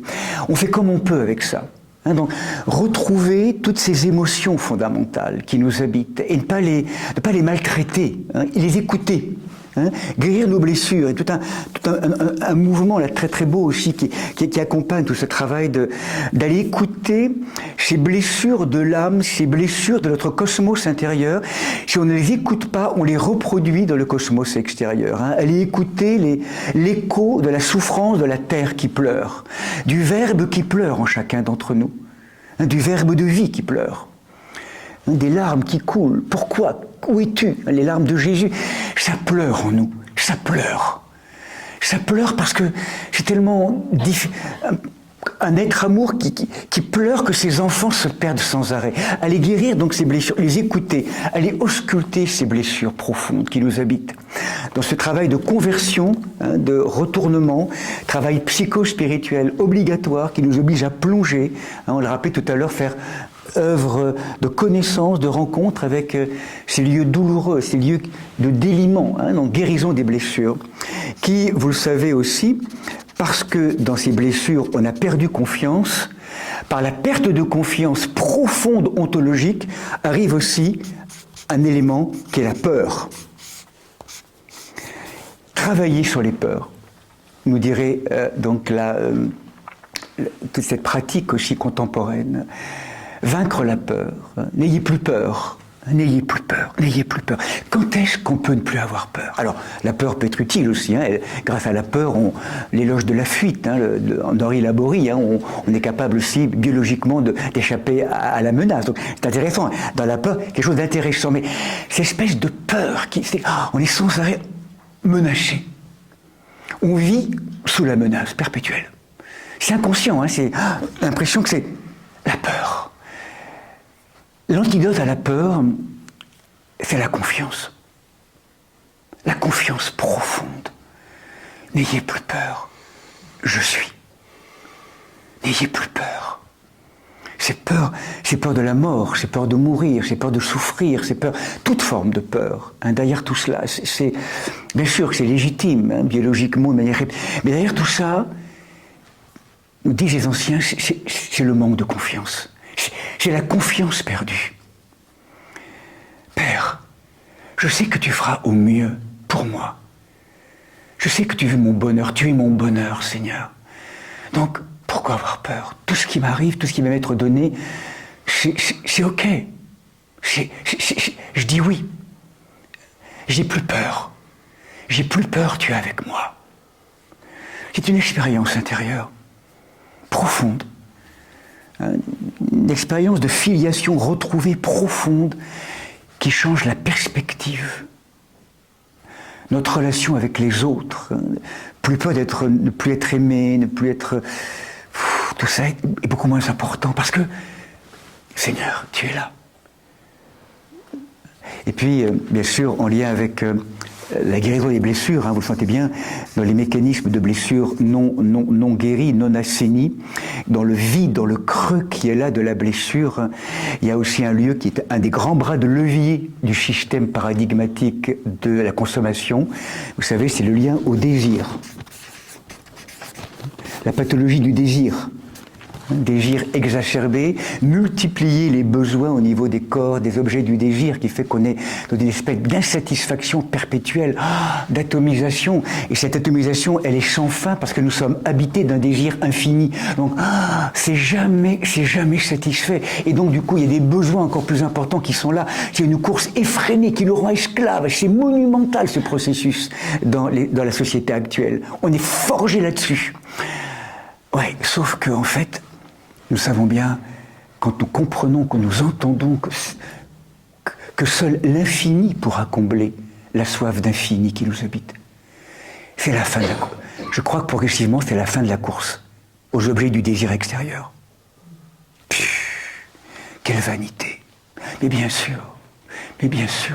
S1: On fait comme on peut avec ça. Donc, retrouver toutes ces émotions fondamentales qui nous habitent et ne pas les maltraiter, et les écouter. Hein, guérir nos blessures, et tout un mouvement là, très très beau aussi qui accompagne tout ce travail d'aller écouter ces blessures de l'âme, ces blessures de notre cosmos intérieur. Si on ne les écoute pas, on les reproduit dans le cosmos extérieur. Hein. Aller écouter l'écho de la souffrance de la terre qui pleure, du verbe qui pleure en chacun d'entre nous, hein, du verbe de vie qui pleure. Des larmes qui coulent. Pourquoi? Où es-tu? Les larmes de Jésus. Ça pleure en nous. Ça pleure. Ça pleure parce que c'est tellement un être amour qui pleure que ses enfants se perdent sans arrêt. Aller guérir donc ces blessures, les écouter, aller ausculter ces blessures profondes qui nous habitent. Dans ce travail de conversion, hein, de retournement, travail psycho-spirituel obligatoire qui nous oblige à plonger, hein, on l'a rappelé tout à l'heure, faire œuvre de connaissance, de rencontre avec ces lieux douloureux, ces lieux de déliement, hein, donc guérison des blessures, qui, vous le savez aussi, parce que dans ces blessures, on a perdu confiance, par la perte de confiance profonde ontologique, arrive aussi un élément qui est la peur. Travailler sur les peurs, nous dirait donc toute cette pratique aussi contemporaine. Vaincre la peur. N'ayez plus peur. N'ayez plus peur. N'ayez plus peur. Quand est-ce qu'on peut ne plus avoir peur? Alors, la peur peut être utile aussi. Hein. Grâce à la peur, l'éloge de la fuite, hein, d'Henri Laborie, hein, on est capable aussi biologiquement d'échapper à la menace. Donc, c'est intéressant. Dans la peur, quelque chose d'intéressant. Mais cette espèce de peur, on est sans arrêt menacé. On vit sous la menace perpétuelle. C'est inconscient. Hein, c'est l'impression que c'est la peur. L'antidote à la peur, c'est la confiance. La confiance profonde. N'ayez plus peur, je suis. N'ayez plus peur. C'est peur de la mort, c'est peur de mourir, c'est peur de souffrir, c'est peur, toute forme de peur. Hein, derrière tout cela, bien sûr que c'est légitime, hein, biologiquement, mais derrière tout ça, nous disent les anciens, c'est le manque de confiance. C'est la confiance perdue. Père, je sais que tu feras au mieux pour moi. Je sais que tu veux mon bonheur, tu es mon bonheur, Seigneur. Donc, pourquoi avoir peur? Tout ce qui m'arrive, tout ce qui va m'être donné, c'est ok. Je dis oui. J'ai plus peur. J'ai plus peur, tu es avec moi. C'est une expérience intérieure, profonde. Une expérience de filiation retrouvée profonde qui change la perspective. Notre relation avec les autres, ne plus être aimé, ne plus être... tout ça est beaucoup moins important parce que, Seigneur, tu es là. Et puis, bien sûr, en lien avec la guérison des blessures, hein, vous le sentez bien, dans les mécanismes de blessures non guéries, non assainies, dans le vide, dans le creux qui est là de la blessure, il y a aussi un lieu qui est un des grands bras de levier du système paradigmatique de la consommation. Vous savez, c'est le lien au désir. La pathologie du désir. Désir exacerbé, multiplier les besoins au niveau des corps, des objets du désir, qui fait qu'on est dans une espèce d'insatisfaction perpétuelle, d'atomisation. Et cette atomisation, elle est sans fin parce que nous sommes habités d'un désir infini. Donc, c'est jamais satisfait. Et donc, du coup, il y a des besoins encore plus importants qui sont là. C'est une course effrénée qui nous rend esclaves. C'est monumental, ce processus, dans la société actuelle. On est forgé là-dessus. Ouais, sauf que, en fait, nous savons bien, quand nous comprenons, quand nous entendons que seul l'infini pourra combler la soif d'infini qui nous habite. C'est la fin de la course. Je crois que progressivement, c'est la fin de la course aux objets du désir extérieur. Quelle vanité. Mais bien sûr,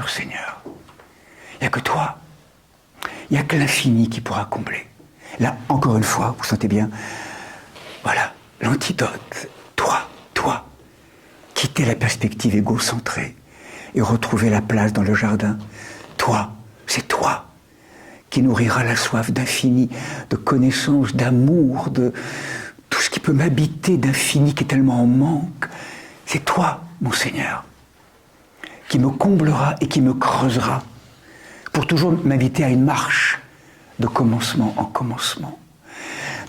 S1: Seigneur, il n'y a que toi. Il n'y a que l'infini qui pourra combler. Là, encore une fois, vous sentez bien, voilà, l'antidote, toi, quitter la perspective égocentrée et retrouver la place dans le jardin. Toi, c'est toi qui nourrira la soif d'infini, de connaissance, d'amour, de tout ce qui peut m'habiter d'infini qui est tellement en manque. C'est toi, mon Seigneur, qui me comblera et qui me creusera pour toujours m'inviter à une marche de commencement en commencement.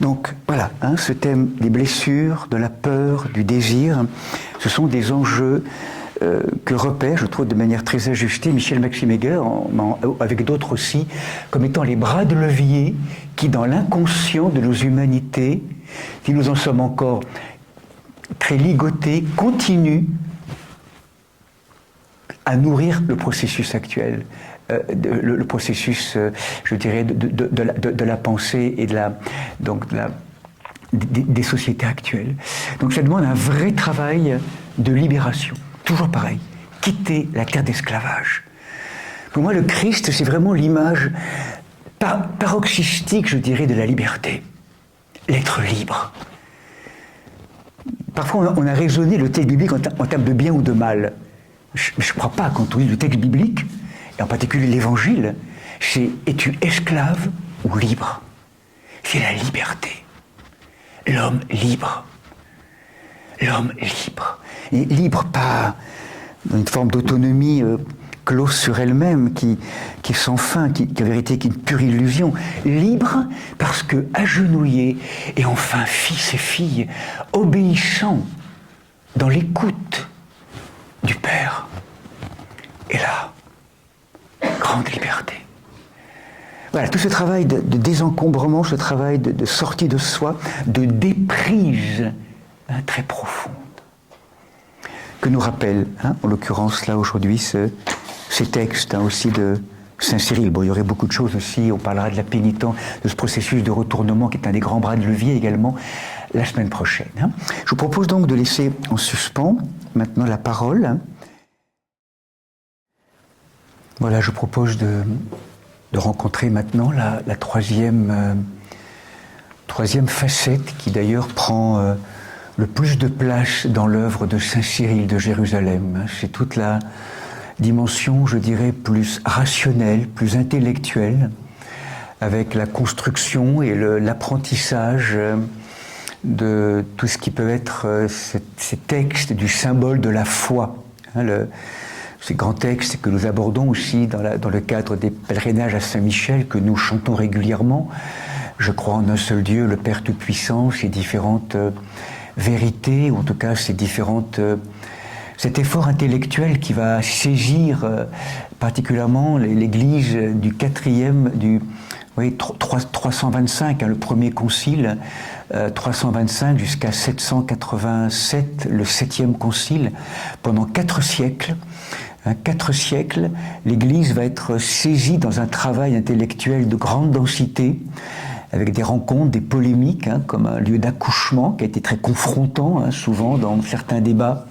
S1: Donc voilà, ce thème des blessures, de la peur, du désir, ce sont des enjeux que repère, je trouve de manière très ajustée, Michel Maxime Heger, avec d'autres aussi, comme étant les bras de levier qui, dans l'inconscient de nos humanités, si nous en sommes encore très ligotés, continuent à nourrir le processus actuel, le processus, je dirais, de la pensée et des sociétés actuelles. Donc ça demande un vrai travail de libération. Toujours pareil, quitter la terre d'esclavage. Pour moi, le Christ, c'est vraiment l'image paroxystique, je dirais, de la liberté. L'être libre. Parfois, on a raisonné le texte biblique en termes de bien ou de mal. Je ne crois pas, quand on lit le texte biblique, et en particulier l'Évangile, c'est « es-tu esclave ou libre ?» C'est la liberté. L'homme libre. L'homme libre. Et libre pas dans une forme d'autonomie close sur elle-même, qui est sans fin, qui en vérité qui est une pure illusion. Libre parce que agenouillé et enfin fils et filles, obéissant dans l'écoute du Père. Et là, grande liberté. Voilà, tout ce travail de désencombrement, ce travail de sortie de soi, de déprise très profonde, que nous rappelle, en l'occurrence là aujourd'hui, ces textes aussi de Saint Cyril. Bon, il y aurait beaucoup de choses aussi, on parlera de la pénitence, de ce processus de retournement qui est un des grands bras de levier également, la semaine prochaine. Je vous propose donc de laisser en suspens maintenant la parole. Voilà, je propose de rencontrer maintenant la troisième facette qui d'ailleurs prend le plus de place dans l'œuvre de Saint Cyril de Jérusalem. C'est toute la dimension, je dirais, plus rationnelle, plus intellectuelle, avec la construction et l'apprentissage de tout ce qui peut être ces textes du symbole de la foi. Ces grands textes que nous abordons aussi dans le cadre des pèlerinages à Saint-Michel, que nous chantons régulièrement. Je crois en un seul Dieu, le Père Tout-Puissant, ces différentes vérités, ou en tout cas cet effort intellectuel qui va saisir particulièrement l'Église du 325, le premier concile, 325 jusqu'à 787, le 7e concile, pendant 4 siècles. 4 siècles, l'Église va être saisie dans un travail intellectuel de grande densité, avec des rencontres, des polémiques, comme un lieu d'accouchement qui a été très confrontant, souvent dans certains débats,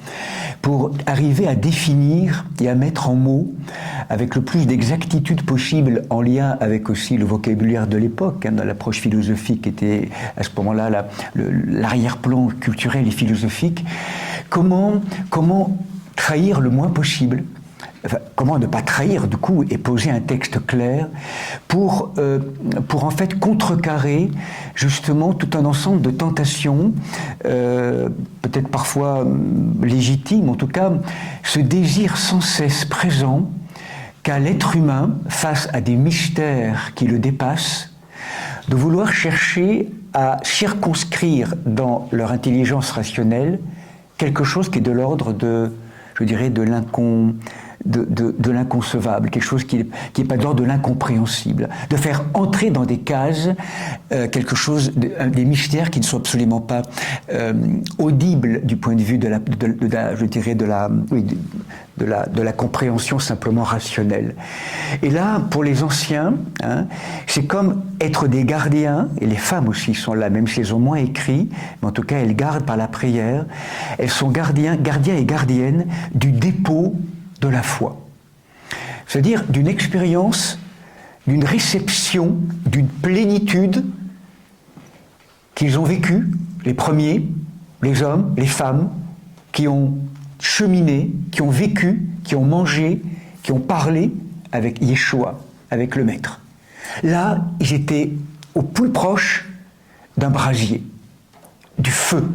S1: pour arriver à définir et à mettre en mots, avec le plus d'exactitude possible, en lien avec aussi le vocabulaire de l'époque, dans l'approche philosophique qui était à ce moment-là l'arrière-plan culturel et philosophique, comment trahir le moins possible. Enfin, comment ne pas trahir du coup et poser un texte clair pour en fait contrecarrer justement tout un ensemble de tentations, peut-être parfois légitimes, en tout cas ce désir sans cesse présent qu'a l'être humain face à des mystères qui le dépassent, de vouloir chercher à circonscrire dans leur intelligence rationnelle quelque chose qui est de l'ordre de, je dirais, de l'inconcevable, quelque chose qui n'est pas de l'ordre de l'incompréhensible, de faire entrer dans des cases quelque chose, des mystères qui ne sont absolument pas audibles du point de vue de la compréhension simplement rationnelle. Et là, pour les anciens, c'est comme être des gardiens, et les femmes aussi sont là, même si elles ont moins écrit, mais en tout cas elles gardent par la prière, elles sont gardiens et gardiennes du dépôt de la foi. C'est-à-dire d'une expérience, d'une réception, d'une plénitude qu'ils ont vécue, les premiers, les hommes, les femmes, qui ont cheminé, qui ont vécu, qui ont mangé, qui ont parlé avec Yeshua, avec le Maître. Là, ils étaient au plus proche d'un brasier, du feu,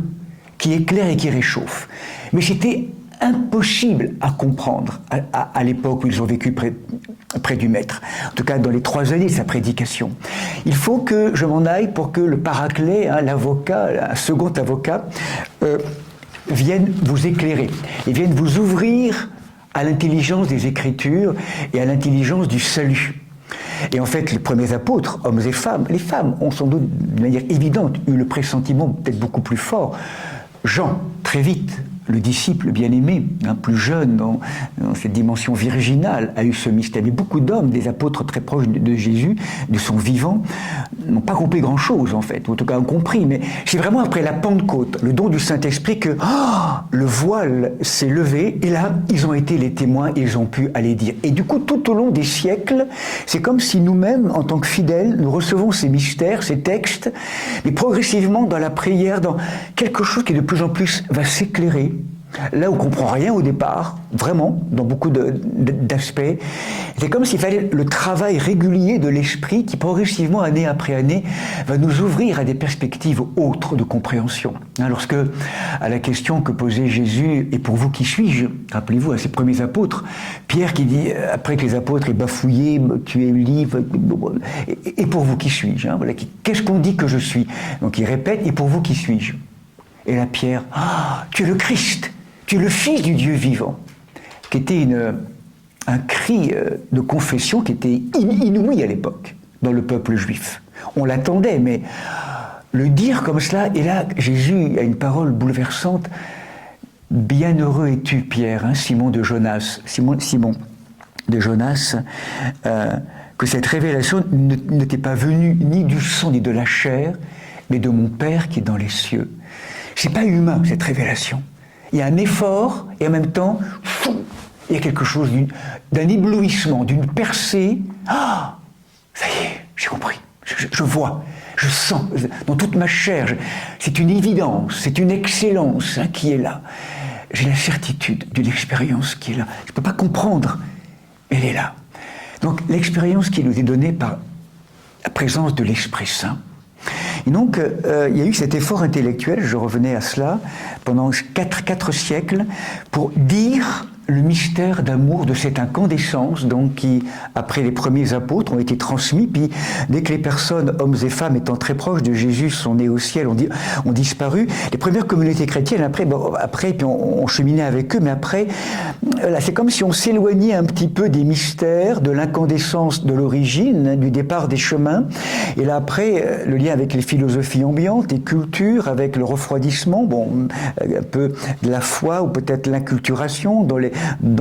S1: qui éclaire et qui réchauffe. Mais c'était impossible à comprendre à l'époque où ils ont vécu près du Maître. En tout cas, dans les 3 années de sa prédication. Il faut que je m'en aille pour que le paraclet, l'avocat, un second avocat, vienne vous éclairer et vienne vous ouvrir à l'intelligence des Écritures et à l'intelligence du salut. Et en fait, les premiers apôtres, hommes et femmes, les femmes ont sans doute, de manière évidente, eu le pressentiment peut-être beaucoup plus fort. Jean, très vite, le disciple bien-aimé, plus jeune dans cette dimension virginale, a eu ce mystère. Mais beaucoup d'hommes, des apôtres très proches de Jésus, de son vivant, n'ont pas compris grand-chose en fait, ou en tout cas ont compris. Mais c'est vraiment après la Pentecôte, le don du Saint-Esprit, que le voile s'est levé, et là, ils ont été les témoins, et ils ont pu aller dire. Et du coup, tout au long des siècles, c'est comme si nous-mêmes, en tant que fidèles, nous recevons ces mystères, ces textes, mais progressivement dans la prière, dans quelque chose qui de plus en plus va s'éclairer. Là où on ne comprend rien au départ, vraiment, dans beaucoup d'aspects, c'est comme s'il fallait le travail régulier de l'esprit qui, progressivement, année après année, va nous ouvrir à des perspectives autres de compréhension. Lorsque, à la question que posait Jésus, « Et pour vous, qui suis-je » rappelez-vous, à ses premiers apôtres, Pierre qui dit, après que les apôtres aient bafouillé, tué Élie, « Et pour vous, qui suis-je » voilà, qu'est-ce qu'on dit que je suis? Donc il répète, « Et pour vous, qui suis-je » Et là, Pierre, « Tu es le Christ !» Tu es le Fils du Dieu vivant, qui était un cri de confession qui était inouï à l'époque, dans le peuple juif. On l'attendait, mais le dire comme cela, et là, Jésus a une parole bouleversante. Bienheureux es-tu, Pierre, Simon de Jonas, que cette révélation ne t'est pas venue ni du sang ni de la chair, mais de mon Père qui est dans les cieux. C'est pas humain, cette révélation. Il y a un effort, et en même temps, il y a quelque chose d'un éblouissement, d'une percée. Ah, ça y est, j'ai compris, je vois, je sens, dans toute ma chair, c'est une évidence, c'est une excellence qui est là. J'ai la certitude d'une expérience qui est là. Je ne peux pas comprendre, mais elle est là. Donc l'expérience qui nous est donnée par la présence de l'Esprit Saint. Et donc, il y a eu cet effort intellectuel, je revenais à cela, pendant 4 siècles, pour dire le mystère d'amour de cette incandescence, donc qui, après les premiers apôtres, ont été transmis, puis dès que les personnes, hommes et femmes étant très proches de Jésus, sont nées au ciel, ont disparu, les premières communautés chrétiennes, après puis on cheminait avec eux, mais après, là, c'est comme si on s'éloignait un petit peu des mystères, de l'incandescence de l'origine, du départ des chemins, et là après, le lien avec les philosophies ambiantes, les cultures, avec le refroidissement, un peu de la foi, ou peut-être l'inculturation dans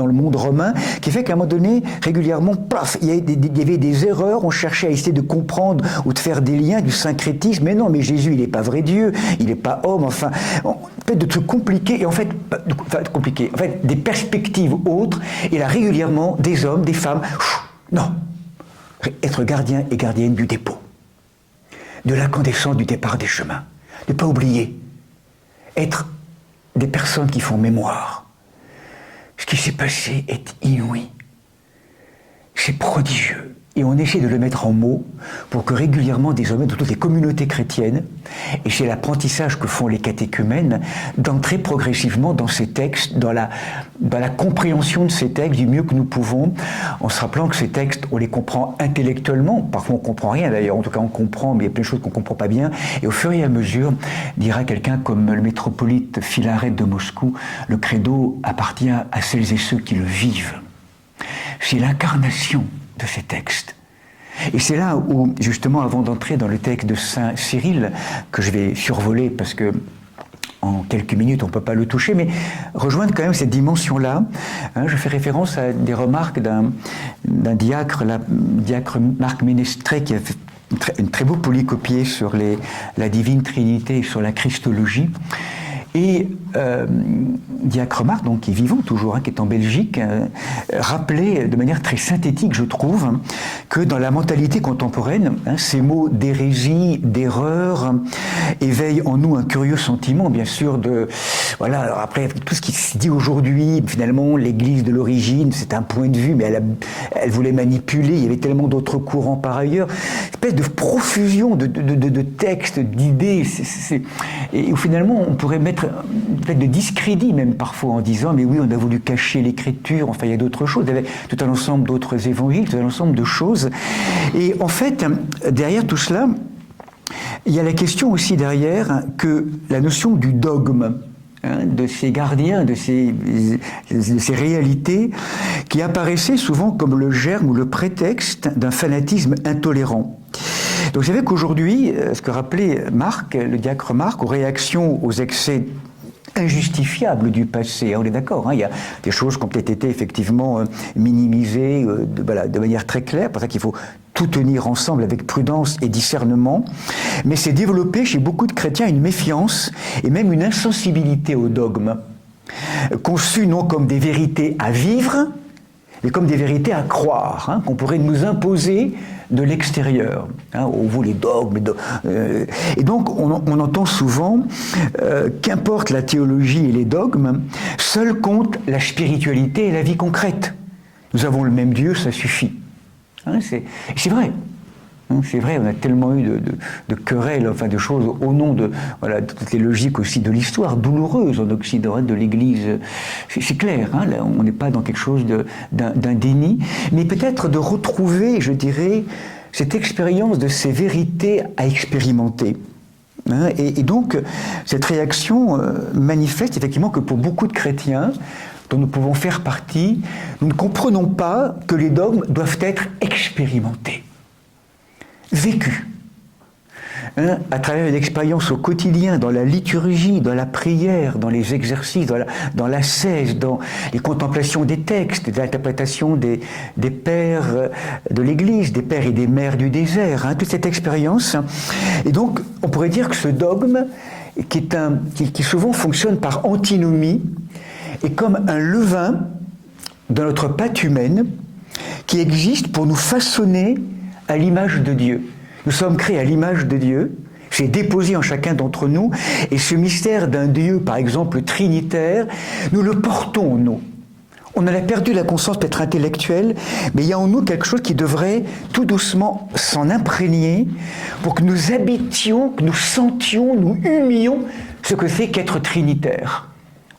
S1: le monde romain, qui fait qu'à un moment donné, régulièrement, paf, il y avait des erreurs, on cherchait à essayer de comprendre ou de faire des liens, du syncrétisme, mais non, mais Jésus, il n'est pas vrai Dieu, il n'est pas homme, enfin, peut-être de trucs compliqués, et en fait, des perspectives autres, et là, régulièrement, des hommes, des femmes, non, être gardien et gardienne du dépôt, de l'incandescence du départ des chemins, ne pas oublier, être des personnes qui font mémoire. Ce qui s'est passé est inouï. C'est prodigieux. Et on essaie de le mettre en mots pour que régulièrement, désormais, dans toutes les communautés chrétiennes, et c'est l'apprentissage que font les catéchumènes, d'entrer progressivement dans ces textes, dans la compréhension de ces textes du mieux que nous pouvons, en se rappelant que ces textes, on les comprend intellectuellement, parfois on ne comprend rien d'ailleurs, en tout cas on comprend, mais il y a plein de choses qu'on ne comprend pas bien, et au fur et à mesure, dira quelqu'un comme le métropolite Philarète de Moscou, le credo appartient à celles et ceux qui le vivent. C'est l'incarnation de ces textes. Et c'est là où, justement, avant d'entrer dans le texte de Saint Cyril, que je vais survoler parce que en quelques minutes on ne peut pas le toucher, mais rejoindre quand même cette dimension-là, je fais référence à des remarques d'un diacre, diacre Marc Ménestré, qui a fait une très beau polycopié sur la divine Trinité et sur la Christologie. Et diacre Marc, donc, qui est vivant toujours, qui est en Belgique, rappelait de manière très synthétique, je trouve, que dans la mentalité contemporaine, ces mots d'hérésie, d'erreur, éveillent en nous un curieux sentiment, bien sûr, voilà, alors après, tout ce qui se dit aujourd'hui, finalement, l'Église de l'origine, c'est un point de vue, mais elle voulait manipuler, il y avait tellement d'autres courants par ailleurs, une espèce de profusion de textes, d'idées, et où finalement, on pourrait mettre peut-être de discrédit même parfois en disant mais oui, on a voulu cacher l'écriture, enfin il y a d'autres choses, il y avait tout un ensemble d'autres évangiles, tout un ensemble de choses. Et en fait, derrière tout cela, il y a la question aussi derrière que la notion du dogme, de ces gardiens, de ces réalités qui apparaissaient souvent comme le germe ou le prétexte d'un fanatisme intolérant. Donc, je savais qu'aujourd'hui, ce que rappelait Marc, le diacre Marc, aux réactions aux excès injustifiables du passé, on est d'accord, il y a des choses qui ont peut-être été effectivement minimisées de manière très claire, c'est pour ça qu'il faut tout tenir ensemble avec prudence et discernement, mais c'est développé chez beaucoup de chrétiens une méfiance et même une insensibilité au dogme, conçus non comme des vérités à vivre, mais comme des vérités à croire, qu'on pourrait nous imposer de l'extérieur. Vous, les dogmes. Et donc, on entend souvent, qu'importe la théologie et les dogmes, seul compte la spiritualité et la vie concrète. Nous avons le même Dieu, ça suffit. C'est vrai. C'est vrai, on a tellement eu de querelles, enfin de choses au nom de toutes les logiques aussi de l'histoire douloureuse en Occident, de l'Église. C'est clair, là, on n'est pas dans quelque chose d'un déni, mais peut-être de retrouver, je dirais, cette expérience de ces vérités à expérimenter. Et donc, cette réaction manifeste effectivement que pour beaucoup de chrétiens, dont nous pouvons faire partie, nous ne comprenons pas que les dogmes doivent être expérimentés, vécus, à travers une expérience au quotidien, dans la liturgie, dans la prière, dans les exercices, dans l'ascèse, dans les contemplations des textes, l'interprétation des pères de l'Église, des pères et des mères du désert, toute cette expérience. Et donc, on pourrait dire que ce dogme, qui souvent fonctionne par antinomie, est comme un levain dans notre pâte humaine qui existe pour nous façonner à l'image de Dieu. Nous sommes créés à l'image de Dieu, c'est déposé en chacun d'entre nous, et ce mystère d'un Dieu, par exemple, trinitaire, nous le portons en nous. On en a perdu la conscience peut-être intellectuelle, mais il y a en nous quelque chose qui devrait tout doucement s'en imprégner pour que nous habitions, que nous sentions, nous humions ce que c'est qu'être trinitaire,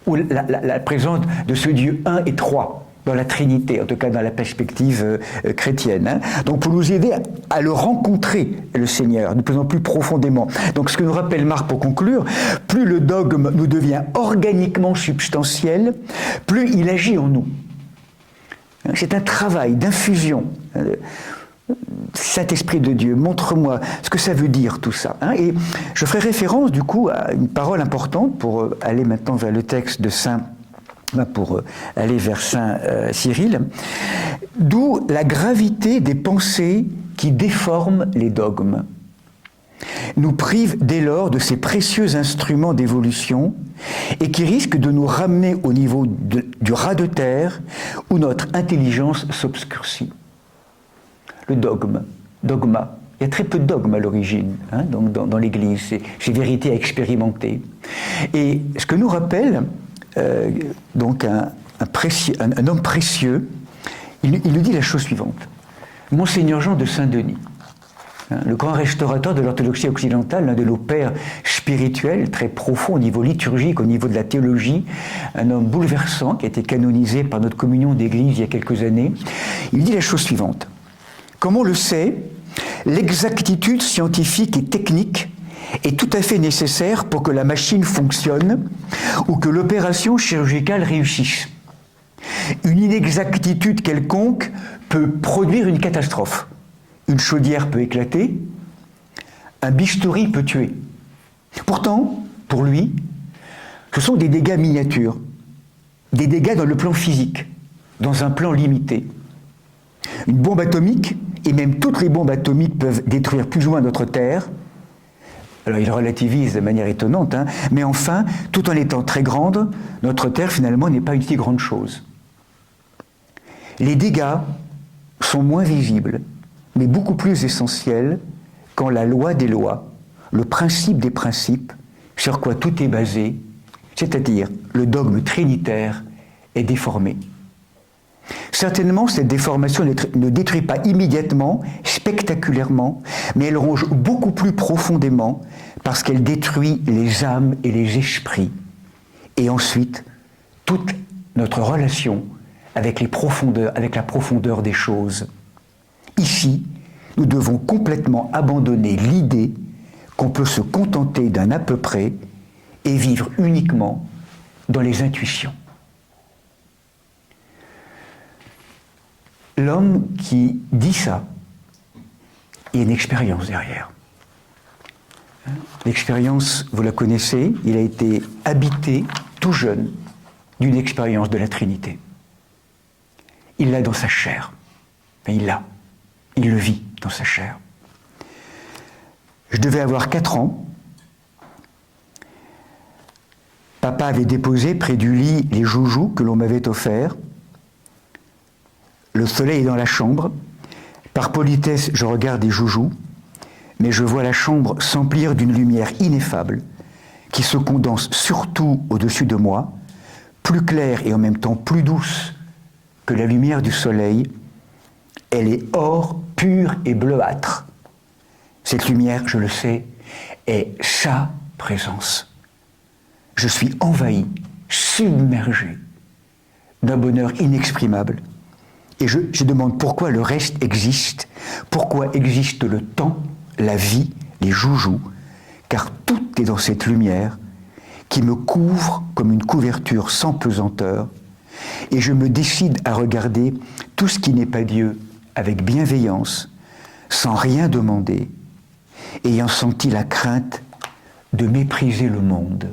S1: ou la présence de ce Dieu un et trois dans la Trinité, en tout cas dans la perspective chrétienne. Donc pour nous aider à le rencontrer, le Seigneur, de plus en plus profondément. Donc ce que nous rappelle Marc pour conclure, plus le dogme nous devient organiquement substantiel, plus il agit en nous. C'est un travail d'infusion. Saint-Esprit de Dieu, montre-moi ce que ça veut dire tout ça. Et je ferai référence du coup à une parole importante pour aller maintenant vers le texte de pour aller vers Saint Cyril, d'où la gravité des pensées qui déforment les dogmes, nous privent dès lors de ces précieux instruments d'évolution et qui risquent de nous ramener au niveau du ras de terre où notre intelligence s'obscurcit. Le dogma. Il y a très peu de dogmes à l'origine, dans l'Église, c'est vérité à expérimenter. Et ce que nous rappelle donc un homme précieux, il nous dit la chose suivante. Monseigneur Jean de Saint-Denis, le grand restaurateur de l'orthodoxie occidentale, l'un de nos pères spirituels, très profond au niveau liturgique, au niveau de la théologie, un homme bouleversant qui a été canonisé par notre communion d'église il y a quelques années, il dit la chose suivante. Comme on le sait, l'exactitude scientifique et technique est tout à fait nécessaire pour que la machine fonctionne ou que l'opération chirurgicale réussisse. Une inexactitude quelconque peut produire une catastrophe. Une chaudière peut éclater, un bistouri peut tuer. Pourtant, pour lui, ce sont des dégâts miniatures, des dégâts dans le plan physique, dans un plan limité. Une bombe atomique, et même toutes les bombes atomiques peuvent détruire plus ou moins notre Terre. Alors il relativise de manière étonnante, mais enfin, tout en étant très grande, notre Terre finalement n'est pas une si grande chose. Les dégâts sont moins visibles, mais beaucoup plus essentiels quand la loi des lois, le principe des principes, sur quoi tout est basé, c'est-à-dire le dogme trinitaire, est déformé. Certainement, cette déformation ne détruit pas immédiatement, spectaculairement, mais elle ronge beaucoup plus profondément parce qu'elle détruit les âmes et les esprits. et ensuite toute notre relation avec les profondeurs, avec la profondeur des choses. Ici, nous devons complètement abandonner l'idée qu'on peut se contenter d'un à peu près et vivre uniquement dans les intuitions. L'homme qui dit ça, il y a une expérience derrière. L'expérience, vous la connaissez, il a été habité tout jeune d'une expérience de la Trinité. Il l'a dans sa chair. Enfin, il le vit dans sa chair. Je devais avoir 4 ans. Papa avait déposé près du lit les joujoux que l'on m'avait offerts. Le soleil est dans la chambre. Par politesse, je regarde les joujoux, mais je vois la chambre s'emplir d'une lumière ineffable qui se condense surtout au-dessus de moi, plus claire et en même temps plus douce que la lumière du soleil. Elle est or pur et bleuâtre. Cette lumière, je le sais, est sa présence. Je suis envahi, submergé d'un bonheur inexprimable. Et je demande pourquoi le reste existe, pourquoi existe le temps, la vie, les joujoux, car tout est dans cette lumière qui me couvre comme une couverture sans pesanteur, et je me décide à regarder tout ce qui n'est pas Dieu avec bienveillance, sans rien demander, ayant senti la crainte de mépriser le monde.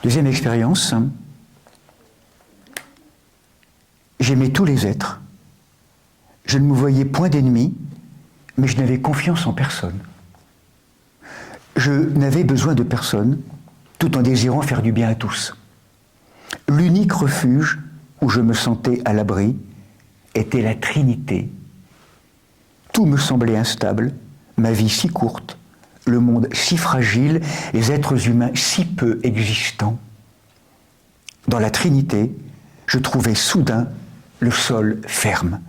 S1: Deuxième expérience, j'aimais tous les êtres. Je ne me voyais point d'ennemis, mais je n'avais confiance en personne. Je n'avais besoin de personne, tout en désirant faire du bien à tous. L'unique refuge où je me sentais à l'abri était la Trinité. Tout me semblait instable, ma vie si courte, le monde si fragile, les êtres humains si peu existants. Dans la Trinité, je trouvais soudain le sol ferme.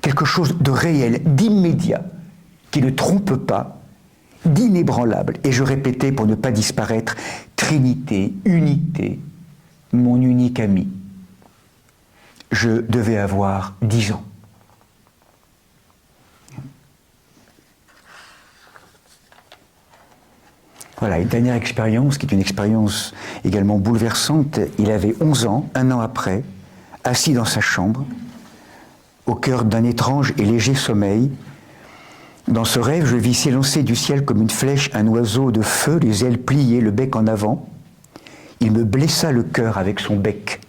S1: Quelque chose de réel, d'immédiat, qui ne trompe pas, d'inébranlable. Et je répétais pour ne pas disparaître, Trinité, unité, mon unique ami. Je devais avoir 10 ans. Voilà, une dernière expérience, qui est une expérience également bouleversante. Il avait 11 ans, 1 an après, assis dans sa chambre, au cœur d'un étrange et léger sommeil. Dans ce rêve, je vis s'élancer du ciel comme une flèche un oiseau de feu, les ailes pliées, le bec en avant. Il me blessa le cœur avec son bec.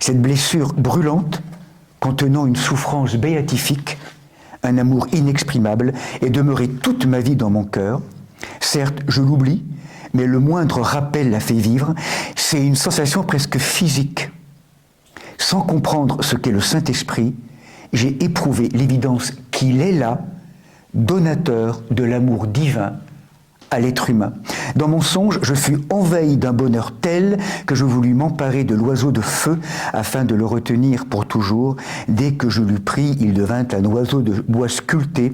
S1: Cette blessure brûlante, contenant une souffrance béatifique, un amour inexprimable, est demeurée toute ma vie dans mon cœur. Certes, je l'oublie, mais le moindre rappel la fait vivre. C'est une sensation presque physique. Sans comprendre ce qu'est le Saint-Esprit, j'ai éprouvé l'évidence qu'il est là, donateur de l'amour divin à l'être humain. Dans mon songe, je fus envahi d'un bonheur tel que je voulus m'emparer de l'oiseau de feu afin de le retenir pour toujours. Dès que je l'eus pris, il devint un oiseau de bois sculpté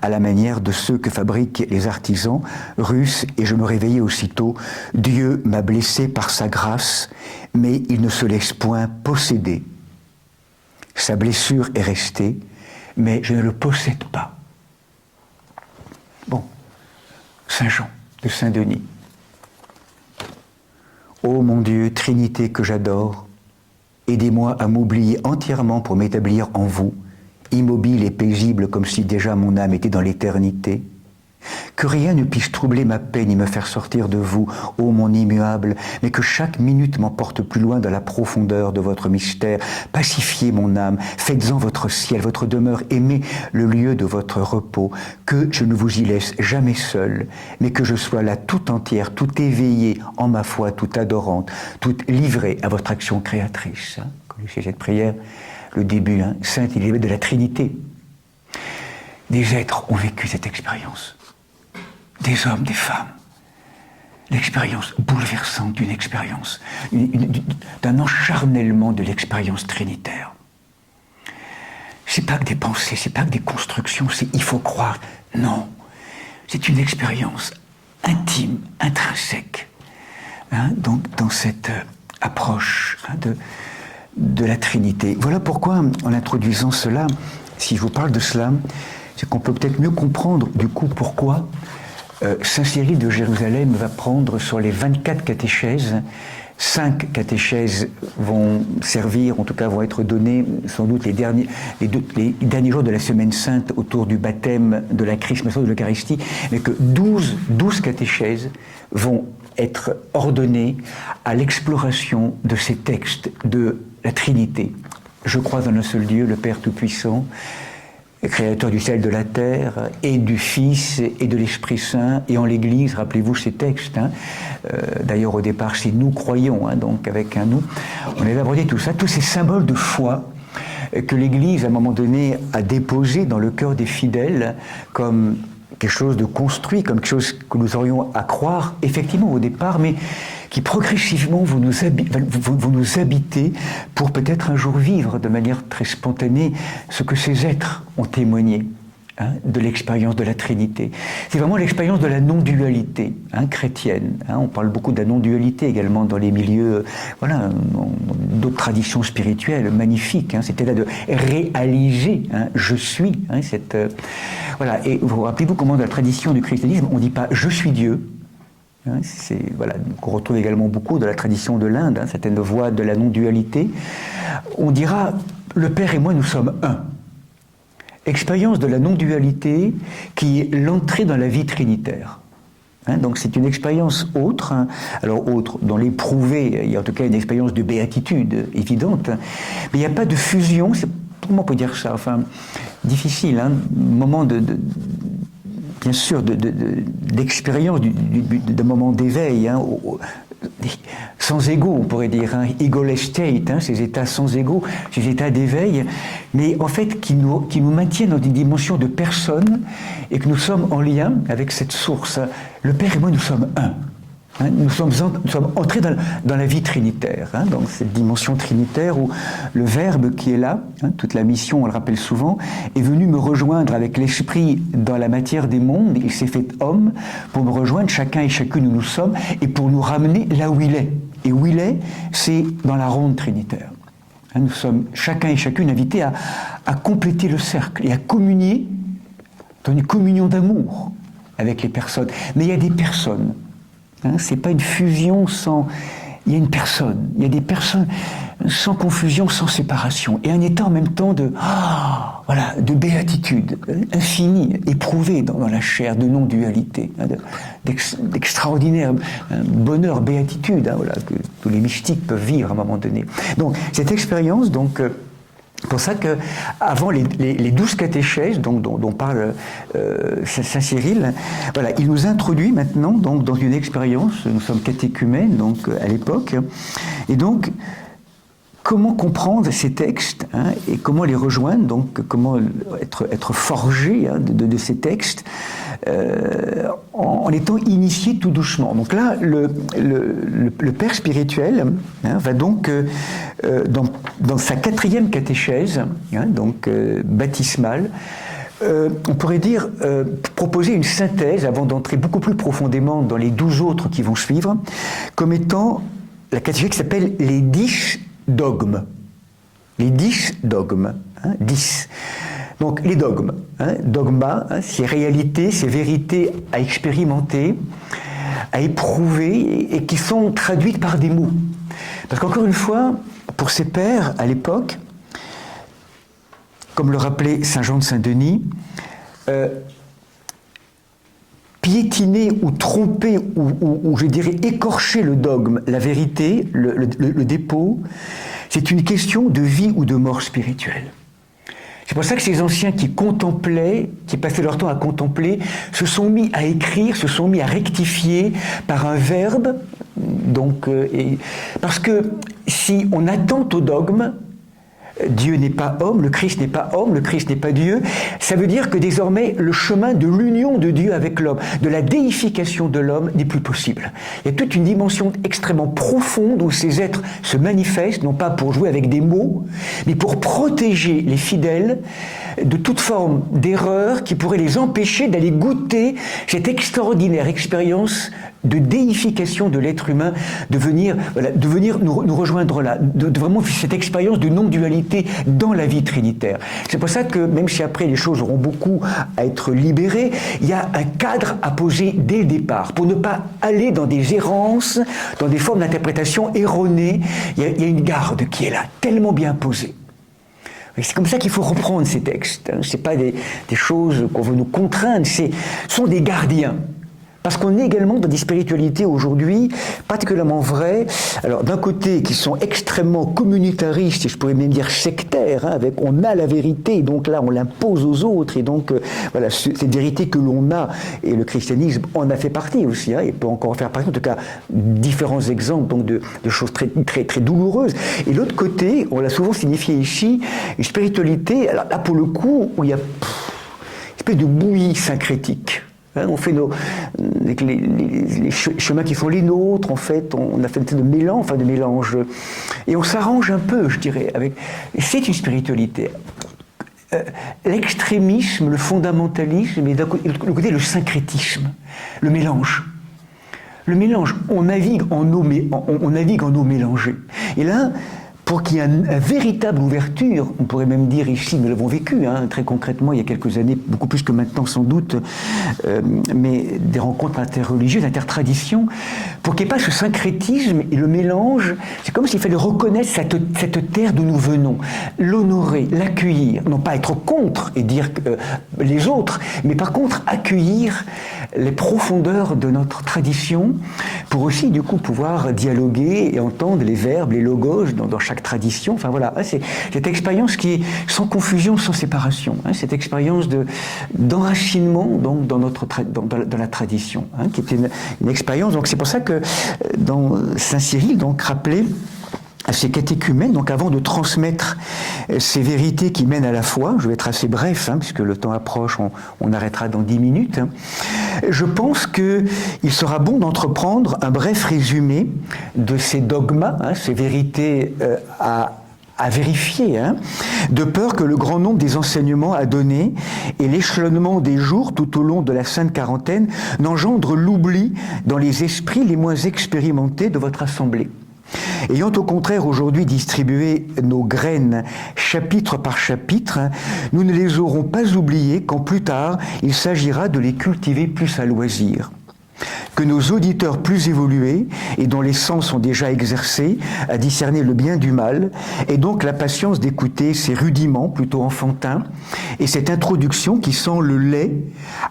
S1: à la manière de ceux que fabriquent les artisans russes, et je me réveillai aussitôt. Dieu m'a blessé par sa grâce, mais il ne se laisse point posséder. Sa blessure est restée, mais je ne le possède pas. Bon, Saint Jean de Saint-Denis. Ô mon Dieu, Trinité que j'adore, aidez-moi à m'oublier entièrement pour m'établir en vous, immobile et paisible comme si déjà mon âme était dans l'éternité. Que rien ne puisse troubler ma paix ni me faire sortir de vous, ô mon immuable, mais que chaque minute m'emporte plus loin dans la profondeur de votre mystère. Pacifiez mon âme, faites-en votre ciel, votre demeure, aimez le lieu de votre repos, que je ne vous y laisse jamais seul, mais que je sois là tout entière, tout éveillée en ma foi, toute adorante, toute livrée à votre action créatrice. Connaissez cette prière, le début, Sainte Élisabeth de la Trinité. Des êtres ont vécu cette expérience. Des hommes, des femmes. L'expérience bouleversante d'une expérience, d'un encharnellement de l'expérience trinitaire. C'est pas que des pensées, c'est pas que des constructions, c'est il faut croire. Non, c'est une expérience intime, intrinsèque, hein, donc dans cette approche de la Trinité. Voilà pourquoi, en introduisant cela, si je vous parle de cela, c'est qu'on peut peut-être mieux comprendre du coup pourquoi Saint Cyril de Jérusalem va prendre sur les 24 catéchèses, 5 catéchèses vont servir, en tout cas vont être données sans doute les derniers jours de la Semaine Sainte autour du baptême, de la chrismation, de l'Eucharistie, mais que 12 catéchèses vont être ordonnées à l'exploration de ces textes de la Trinité. Je crois en un seul Dieu, le Père Tout-Puissant, créateur du ciel et de la terre, et du Fils et de l'Esprit Saint, et en l'Église, rappelez-vous ces textes, hein. D'ailleurs au départ c'est nous croyons, hein, donc avec un nous, on avait abordé tout ça, tous ces symboles de foi que l'Église à un moment donné a déposés dans le cœur des fidèles comme quelque chose de construit, comme quelque chose que nous aurions à croire effectivement au départ, mais qui progressivement vont nous habiter pour peut-être un jour vivre de manière très spontanée ce que ces êtres ont témoigné, hein, de l'expérience de la Trinité. C'est vraiment l'expérience de la non-dualité, hein, chrétienne. Hein. On parle beaucoup de la non-dualité également dans les milieux, d'autres traditions spirituelles magnifiques. Hein. C'était là de réaliser, hein, je suis. Hein, voilà. Et vous rappelez-vous comment dans la tradition du christianisme, on ne dit pas je suis Dieu. Qu'on retrouve également beaucoup dans la tradition de l'Inde, hein, certaines voies de la non-dualité. On dira le Père et moi nous sommes un. Expérience de la non-dualité qui est l'entrée dans la vie trinitaire. Hein, donc c'est une expérience autre, hein. Alors autre, dans l'éprouvé, il y a en tout cas une expérience de béatitude évidente, hein. Mais il n'y a pas de fusion, comment on peut dire ça, enfin, difficile, hein, moment bien sûr, d'expérience, d'un moment d'éveil, hein, sans ego, on pourrait dire, hein, egoless state, hein, ces états sans ego, ces états d'éveil, mais en fait qui nous maintiennent dans une dimension de personne et que nous sommes en lien avec cette source. Le Père et moi, nous sommes un. Hein, nous sommes entrés dans la vie trinitaire, hein, dans cette dimension trinitaire où le Verbe qui est là, hein, toute la mission, on le rappelle souvent, est venu me rejoindre avec l'Esprit dans la matière des mondes. Il s'est fait homme pour me rejoindre, chacun et chacune où nous sommes, et pour nous ramener là où il est. Et où il est, c'est dans la ronde trinitaire. Hein, nous sommes chacun et chacune invités à compléter le cercle et à communier dans une communion d'amour avec les personnes. Mais il y a des personnes. Hein, c'est pas une fusion sans... Il y a une personne, il y a des personnes sans confusion, sans séparation, et un état en même temps de béatitude infinie, éprouvée dans la chair, de non-dualité, hein, d'extraordinaire bonheur, béatitude, hein, que tous les mystiques peuvent vivre à un moment donné. Donc cette expérience, donc... C'est pour ça qu'avant les 12 catéchèses dont parle Saint Cyril, voilà, il nous introduit maintenant donc, dans une expérience, nous sommes catéchumènes donc, à l'époque, et donc comment comprendre ces textes, hein, et comment les rejoindre, donc comment être forgé, hein, de ces textes, en étant initié tout doucement. Donc là, le Père spirituel, hein, va donc, dans sa 4e catéchèse, hein, donc baptismale, on pourrait dire, proposer une synthèse, avant d'entrer beaucoup plus profondément dans les 12 autres qui vont suivre, comme étant la catéchèse qui s'appelle les 10 dogmes. Les 10 dogmes. Hein, 10. Donc les dogmes. Hein, dogma, hein, c'est réalité, c'est vérité à expérimenter, à éprouver, et qui sont traduites par des mots. Parce qu'encore une fois, pour ces pères, à l'époque, comme le rappelait Saint Jean de Saint-Denis, piétiner ou tromper ou je dirais écorcher le dogme, la vérité, le dépôt, c'est une question de vie ou de mort spirituelle. C'est pour ça que ces anciens qui contemplaient, qui passaient leur temps à contempler, se sont mis à écrire, se sont mis à rectifier par un verbe. Donc, parce que si on attend au dogme, Dieu n'est pas homme, le Christ n'est pas homme, le Christ n'est pas Dieu. Ça veut dire que désormais, le chemin de l'union de Dieu avec l'homme, de la déification de l'homme, n'est plus possible. Il y a toute une dimension extrêmement profonde où ces êtres se manifestent, non pas pour jouer avec des mots, mais pour protéger les fidèles de toute forme d'erreur qui pourrait les empêcher d'aller goûter cette extraordinaire expérience de déification de l'être humain, de venir nous rejoindre là, de vraiment cette expérience de non-dualité dans la vie trinitaire. C'est pour ça que, même si après les choses auront beaucoup à être libérées, il y a un cadre à poser dès le départ, pour ne pas aller dans des errances, dans des formes d'interprétation erronées. Il y a une garde qui est là, tellement bien posée. C'est comme ça qu'il faut reprendre ces textes. Ce n'est pas des choses qu'on veut nous contraindre, ce sont des gardiens. Parce qu'on est également dans des spiritualités aujourd'hui particulièrement vraies, alors d'un côté qui sont extrêmement communautaristes, et je pourrais même dire sectaires, avec on a la vérité, et donc là on l'impose aux autres, et donc voilà, cette vérité que l'on a, et le christianisme en a fait partie aussi, et peut encore en faire partie, en tout cas différents exemples donc de choses très, très, très douloureuses. Et l'autre côté, on l'a souvent signifié ici, une spiritualité, alors là pour le coup, où il y a une espèce de bouillie syncrétique. On fait les chemins qui sont les nôtres, en fait, on a fait de mélange, et on s'arrange un peu, je dirais, avec. C'est une spiritualité. L'extrémisme, le fondamentalisme, et de l'autre côté, le syncrétisme, le mélange. Le mélange, on navigue en eau mélangée. Et là, pour qu'il y ait une véritable ouverture, on pourrait même dire ici, nous l'avons vécu très concrètement il y a quelques années, beaucoup plus que maintenant sans doute, mais des rencontres interreligieuses, intertraditions, pour qu'il n'y ait pas ce syncrétisme et le mélange, c'est comme s'il fallait reconnaître cette terre d'où nous venons, l'honorer, l'accueillir, non pas être contre et dire les autres, mais par contre accueillir les profondeurs de notre tradition, pour aussi du coup pouvoir dialoguer et entendre les verbes, les logos dans chaque tradition. Enfin voilà, c'est cette expérience qui est sans confusion, sans séparation, cette expérience d'enracinement donc dans la tradition, qui était une expérience. Donc c'est pour ça que dans Saint Cyril donc rappelait à ces catéchumènes, donc avant de transmettre ces vérités qui mènent à la foi, je vais être assez bref, puisque le temps approche, on arrêtera dans 10 minutes, je pense qu'il sera bon d'entreprendre un bref résumé de ces dogmas, ces vérités à vérifier, de peur que le grand nombre des enseignements à donner et l'échelonnement des jours tout au long de la Sainte Quarantaine n'engendre l'oubli dans les esprits les moins expérimentés de votre assemblée. Ayant au contraire aujourd'hui distribué nos graines chapitre par chapitre, nous ne les aurons pas oubliées quand plus tard il s'agira de les cultiver plus à loisir. Que nos auditeurs plus évolués et dont les sens sont déjà exercés à discerner le bien du mal aient donc la patience d'écouter ces rudiments plutôt enfantins et cette introduction qui sent le lait,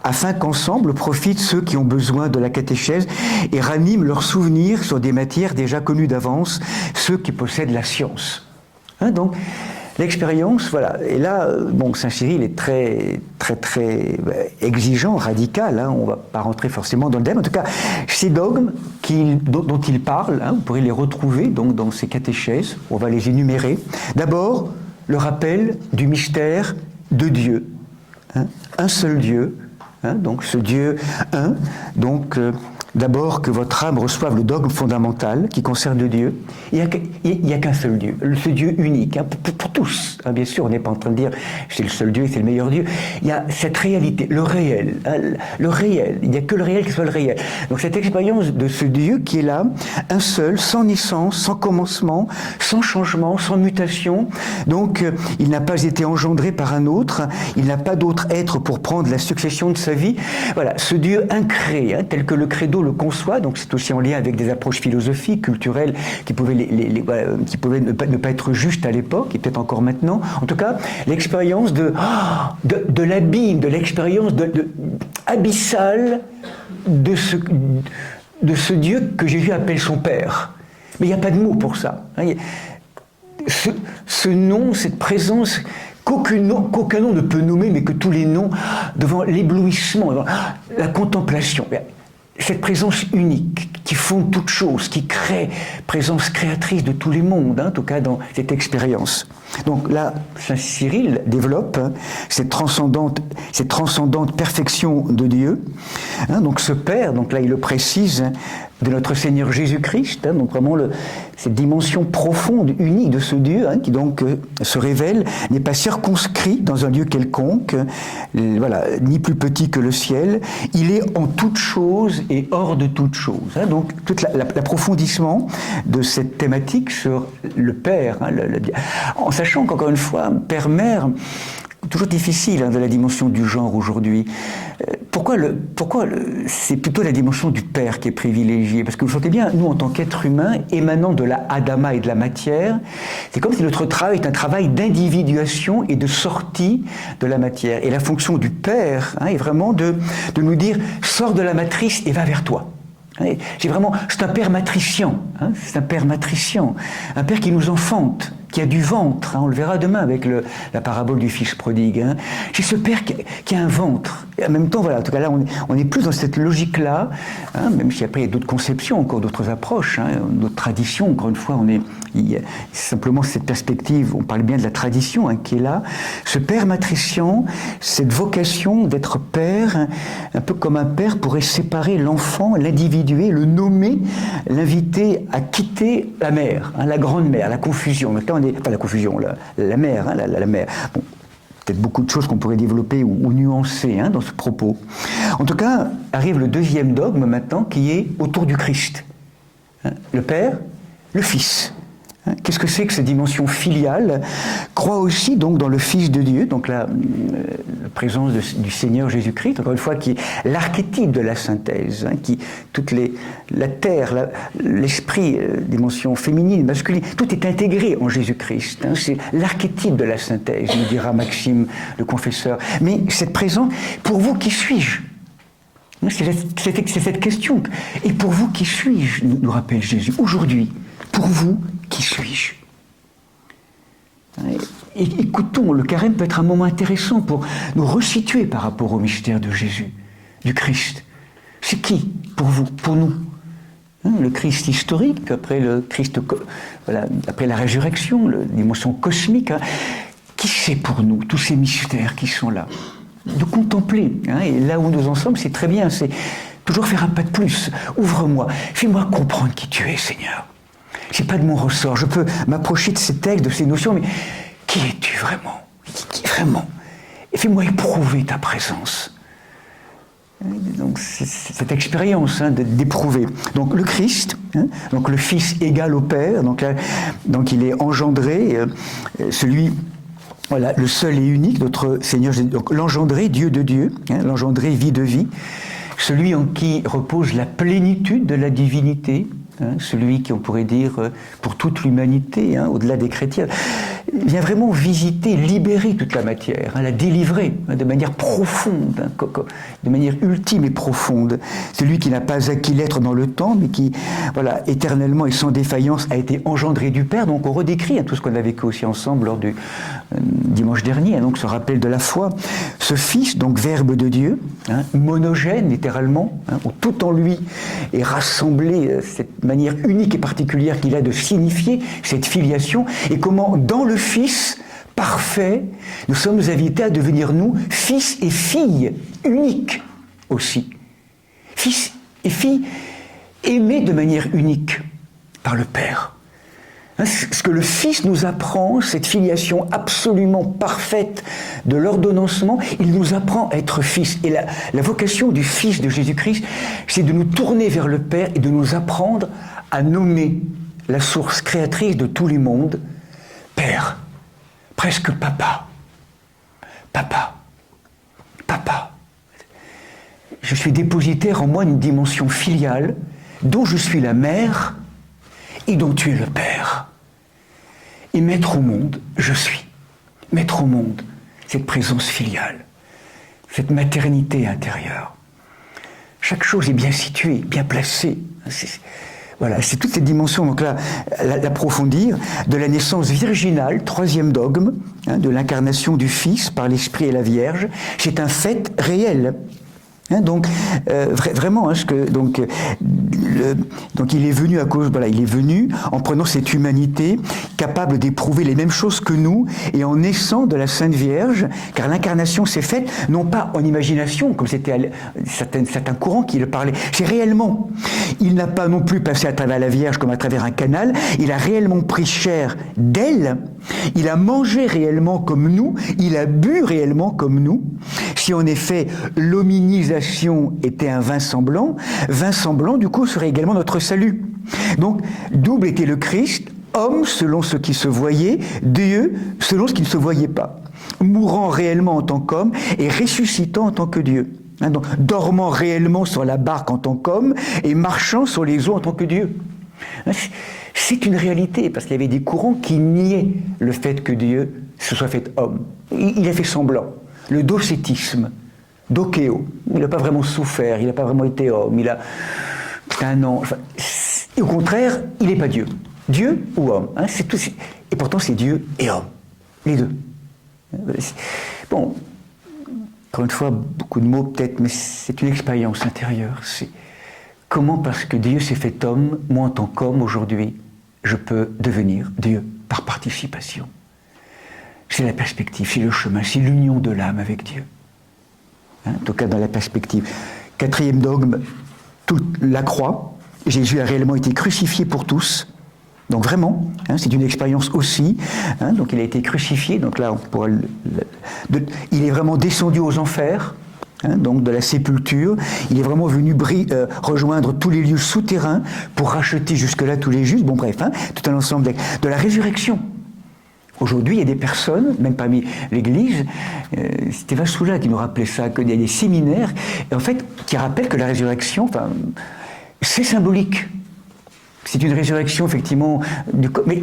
S1: afin qu'ensemble profitent ceux qui ont besoin de la catéchèse et raniment leurs souvenirs sur des matières déjà connues d'avance, ceux qui possèdent la science. Donc, l'expérience, voilà. Et là, Saint Cyril est très, très, très exigeant, radical. On ne va pas rentrer forcément dans le débat. En tout cas, ces dogmes dont il parle, vous pourrez les retrouver donc, dans ces catéchèses. On va les énumérer. D'abord, le rappel du mystère de Dieu. Un seul Dieu. Donc, ce Dieu un. Donc, d'abord, que votre âme reçoive le dogme fondamental qui concerne Dieu. Il n'y a qu'un seul Dieu, ce Dieu unique, pour tous. Bien sûr, on n'est pas en train de dire c'est le seul Dieu et c'est le meilleur Dieu. Il y a cette réalité, le réel. Il n'y a que le réel qui soit le réel. Donc cette expérience de ce Dieu qui est là, un seul, sans naissance, sans commencement, sans changement, sans mutation. Donc il n'a pas été engendré par un autre, il n'a pas d'autre être pour prendre la succession de sa vie. Voilà, ce Dieu incréé, tel que le credo le conçoit, donc c'est aussi en lien avec des approches philosophiques, culturelles, qui pouvaient, ne pas être justes à l'époque, et peut-être encore maintenant. En tout cas, l'expérience de l'abîme, de l'expérience abyssale de ce Dieu que Jésus appelle son Père. Mais il n'y a pas de mot pour ça. Ce nom, cette présence qu'aucun nom ne peut nommer, mais que tous les noms, devant l'éblouissement, devant la contemplation, cette présence unique qui fonde toute chose, qui crée, présence créatrice de tous les mondes, en tout cas dans cette expérience. Donc là, Saint Cyril développe cette transcendante perfection de Dieu. Donc ce Père, donc là il le précise, de notre Seigneur Jésus-Christ, donc vraiment cette dimension profonde, unique de ce Dieu, qui donc se révèle, n'est pas circonscrit dans un lieu quelconque, voilà, ni plus petit que le ciel, il est en toute chose et hors de toute chose. Donc tout l'approfondissement de cette thématique sur le Père, en sachant qu'encore une fois, Père-Mère, toujours difficile de la dimension du genre aujourd'hui. Pourquoi c'est plutôt la dimension du Père qui est privilégiée? Parce que vous sentez bien, nous en tant qu'êtres humains, émanant de la Adama et de la matière, c'est comme si notre travail est un travail d'individuation et de sortie de la matière. Et la fonction du Père est vraiment de nous dire « sors de la matrice et va vers toi ». C'est un Père matrician, c'est un Père matrician, un Père qui nous enfante, qui a du ventre, on le verra demain avec la parabole du Fils prodigue. C'est ce Père qui a un ventre. Et en même temps, voilà, en tout cas là, on est plus dans cette logique-là, même si après il y a d'autres conceptions, encore d'autres approches, d'autres traditions. Encore une fois, il y a simplement cette perspective, on parle bien de la tradition qui est là. Ce Père matrician, cette vocation d'être Père, un peu comme un père pourrait séparer l'enfant, l'individuer, le nommer, l'inviter à quitter la mère, la grande mère, la confusion. Maintenant, pas la confusion, la mère, la mère. Bon, peut-être beaucoup de choses qu'on pourrait développer ou nuancer dans ce propos. En tout cas, arrive le deuxième dogme maintenant qui est autour du Christ. Le Père, le Fils. Qu'est-ce que c'est que cette dimension filiale? Croit aussi donc dans le Fils de Dieu, donc la présence du Seigneur Jésus-Christ, encore une fois, qui est l'archétype de la synthèse, qui la terre, l'esprit, dimension féminine, masculine, tout est intégré en Jésus-Christ. C'est l'archétype de la synthèse, nous dira Maxime le confesseur. Mais cette présence, pour vous, qui suis-je? C'est cette question. Et pour vous, qui suis-je, nous rappelle Jésus, aujourd'hui? Pour vous, qui suis-je? Et écoutons, le carême peut être un moment intéressant pour nous resituer par rapport au mystère de Jésus, du Christ. C'est qui pour vous, pour nous? Le Christ historique, après le Christ, voilà, après la résurrection, la dimension cosmique. Qui c'est pour nous, tous ces mystères qui sont là? De contempler. Et là où nous en sommes, c'est très bien, c'est toujours faire un pas de plus. Ouvre-moi, fais-moi comprendre qui tu es, Seigneur. C'est pas de mon ressort. Je peux m'approcher de ces textes, de ces notions, mais qui es-tu vraiment? Qui vraiment? Et fais-moi éprouver ta présence. Donc c'est cette expérience d'éprouver. Donc le Christ, donc le Fils égal au Père, donc il est engendré, celui, voilà, le seul et unique, notre Seigneur Jésus, donc l'engendré, Dieu de Dieu, l'engendré, vie de vie, celui en qui repose la plénitude de la divinité. Celui qui, on pourrait dire, pour toute l'humanité, au-delà des chrétiens, vient vraiment visiter, libérer toute la matière, la délivrer de manière profonde, de manière ultime et profonde. Celui qui n'a pas acquis l'être dans le temps, mais qui, voilà, éternellement et sans défaillance, a été engendré du Père. Donc on redécrit tout ce qu'on a vécu aussi ensemble lors du dimanche dernier, donc ce rappel de la foi. Ce Fils, donc Verbe de Dieu, monogène littéralement, où tout en lui est rassemblé, cette manière unique et particulière qu'il a de signifier cette filiation, et comment dans le Fils parfait, nous sommes invités à devenir nous fils et filles uniques aussi. Fils et filles aimés de manière unique par le Père. Ce que le Fils nous apprend, cette filiation absolument parfaite de l'ordonnancement, il nous apprend à être fils. Et la vocation du Fils de Jésus-Christ, c'est de nous tourner vers le Père et de nous apprendre à nommer la source créatrice de tous les mondes, Père, presque Papa. Papa. Papa. Je suis dépositaire en moi d'une dimension filiale dont je suis la mère et dont tu es le Père. Et mettre au monde, je suis. Mettre au monde cette présence filiale, cette maternité intérieure. Chaque chose est bien située, bien placée. Voilà, c'est toute cette dimension, donc là, l'approfondir, de la naissance virginale, troisième dogme, de l'incarnation du Fils par l'Esprit et la Vierge. C'est un fait réel. Donc vraiment, donc il est venu à cause, voilà, il est venu en prenant cette humanité capable d'éprouver les mêmes choses que nous et en naissant de la Sainte Vierge, car l'incarnation s'est faite non pas en imagination comme c'était certains courants qui le parlaient, c'est réellement. Il n'a pas non plus passé à travers la Vierge comme à travers un canal, il a réellement pris chair d'elle, il a mangé réellement comme nous, il a bu réellement comme nous. Si en effet l'hominisation était un vin semblant du coup serait également notre salut. Donc double était le Christ, homme selon ce qui se voyait, Dieu selon ce qui ne se voyait pas, mourant réellement en tant qu'homme et ressuscitant en tant que Dieu. Donc dormant réellement sur la barque en tant qu'homme et marchant sur les eaux en tant que Dieu. C'est une réalité, parce qu'il y avait des courants qui niaient le fait que Dieu se soit fait homme. Il a fait semblant. Le docétisme, dokéo, il n'a pas vraiment souffert, il n'a pas vraiment été homme, il a un an. Enfin, au contraire, il n'est pas Dieu. Dieu ou homme, c'est tout. Et pourtant, c'est Dieu et homme, les deux. Bon, encore une fois, beaucoup de mots peut-être, mais c'est une expérience intérieure. C'est comment, parce que Dieu s'est fait homme, moi en tant qu'homme aujourd'hui, je peux devenir Dieu par participation. C'est la perspective, c'est le chemin, c'est l'union de l'âme avec Dieu. En tout cas, dans la perspective. Quatrième dogme, la croix. Jésus a réellement été crucifié pour tous. Donc vraiment, c'est une expérience aussi. Donc il a été crucifié. Donc là, on pourra il est vraiment descendu aux enfers. Donc de la sépulture, il est vraiment venu rejoindre tous les lieux souterrains pour racheter jusque-là tous les justes. Bon bref, tout un ensemble de la résurrection. Aujourd'hui, il y a des personnes, même parmi l'Église, c'était Vassoula qui nous rappelait ça, qu'il y a des séminaires, et en fait, qui rappellent que la résurrection, c'est symbolique. C'est une résurrection, effectivement, du corps. Mais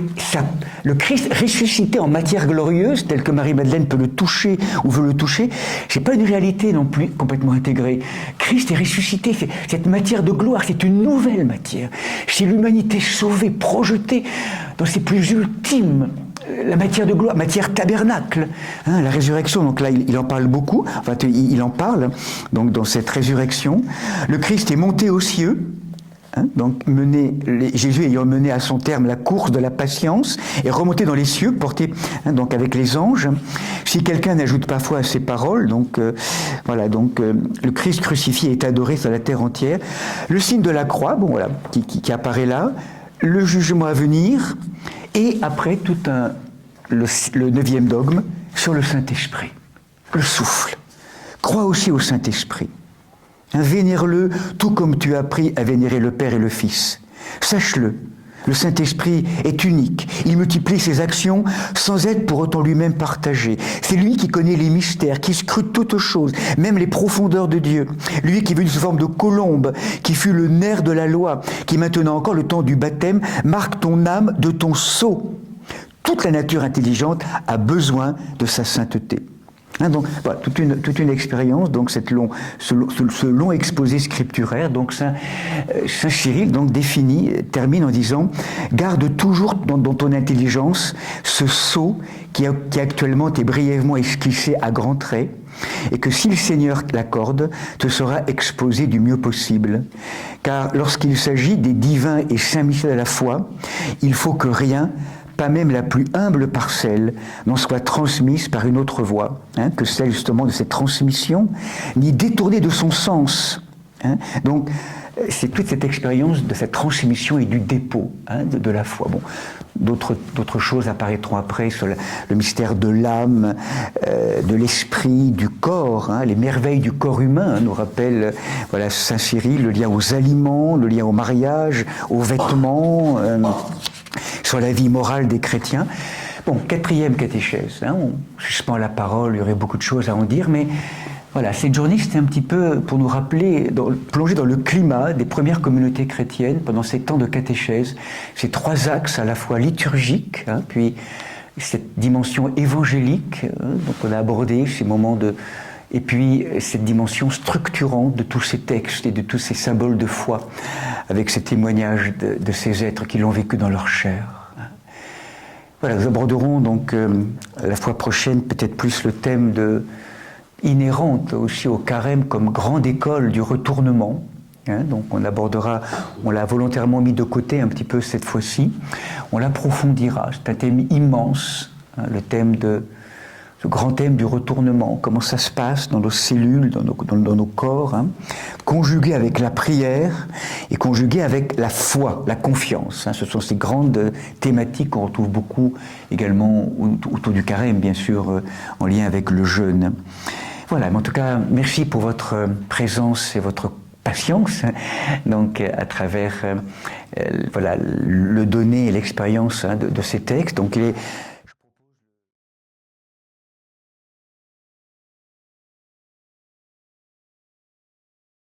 S1: le Christ ressuscité en matière glorieuse, tel que Marie-Madeleine peut le toucher ou veut le toucher, c'est pas une réalité non plus complètement intégrée. Christ est ressuscité, cette matière de gloire, c'est une nouvelle matière. C'est l'humanité sauvée, projetée dans ses plus ultimes. La matière de gloire, matière tabernacle, la résurrection, donc là il en parle beaucoup, il en parle, donc dans cette résurrection. Le Christ est monté aux cieux, donc Jésus ayant mené à son terme la course de la patience, est remonté dans les cieux, porté donc avec les anges. Si quelqu'un n'ajoute pas foi à ces paroles, donc le Christ crucifié est adoré sur la terre entière. Le signe de la croix, qui apparaît là, le jugement à venir, et après le neuvième dogme sur le Saint-Esprit, le souffle. Crois aussi au Saint-Esprit. Vénère-le tout comme tu as appris à vénérer le Père et le Fils. Sache-le, le Saint-Esprit est unique. Il multiplie ses actions sans être pour autant lui-même partagé. C'est lui qui connaît les mystères, qui scrute toutes choses, même les profondeurs de Dieu. Lui qui est venu sous forme de colombe, qui fut le nerf de la loi, qui maintenant encore le temps du baptême marque ton âme de ton sceau. Toute la nature intelligente a besoin de sa sainteté. Donc voilà, toute une expérience, donc ce long exposé scripturaire. Donc Saint Cyril donc termine en disant: garde toujours dans ton intelligence ce sceau qui actuellement t'est brièvement esquissé à grands traits, et que si le Seigneur l'accorde, te sera exposé du mieux possible. Car lorsqu'il s'agit des divins et saints mystères de la foi, il faut que rien, pas même la plus humble parcelle, n'en soit transmise par une autre voie, que celle justement de cette transmission, ni détournée de son sens. Donc, c'est toute cette expérience de cette transmission et du dépôt de la foi. Bon, d'autres choses apparaîtront après sur le mystère de l'âme, de l'esprit, du corps. Les merveilles du corps humain nous rappelle Saint Cyril, le lien aux aliments, le lien au mariage, aux vêtements, sur la vie morale des chrétiens. Bon, quatrième catéchèse. On suspend la parole, il y aurait beaucoup de choses à en dire, mais voilà, cette journée, c'était un petit peu pour nous rappeler, plonger dans le climat des premières communautés chrétiennes pendant ces temps de catéchèse, ces trois axes à la fois liturgiques, puis cette dimension évangélique, donc on a abordé ces moments et puis cette dimension structurante de tous ces textes et de tous ces symboles de foi, avec ces témoignages de ces êtres qui l'ont vécu dans leur chair. Voilà, nous aborderons donc la fois prochaine peut-être plus le thème inhérente aussi au carême comme grande école du retournement. Donc on abordera, on l'a volontairement mis de côté un petit peu cette fois-ci, on l'approfondira. C'est un thème immense, le thème ce grand thème du retournement, comment ça se passe dans nos cellules, dans nos corps, conjugué avec la prière et conjugué avec la foi, la confiance. Ce sont ces grandes thématiques qu'on retrouve beaucoup également autour du carême, bien sûr, en lien avec le jeûne. Voilà, mais en tout cas, merci pour votre présence et votre patience, donc à travers voilà, le donner et l'expérience de ces textes. Donc il est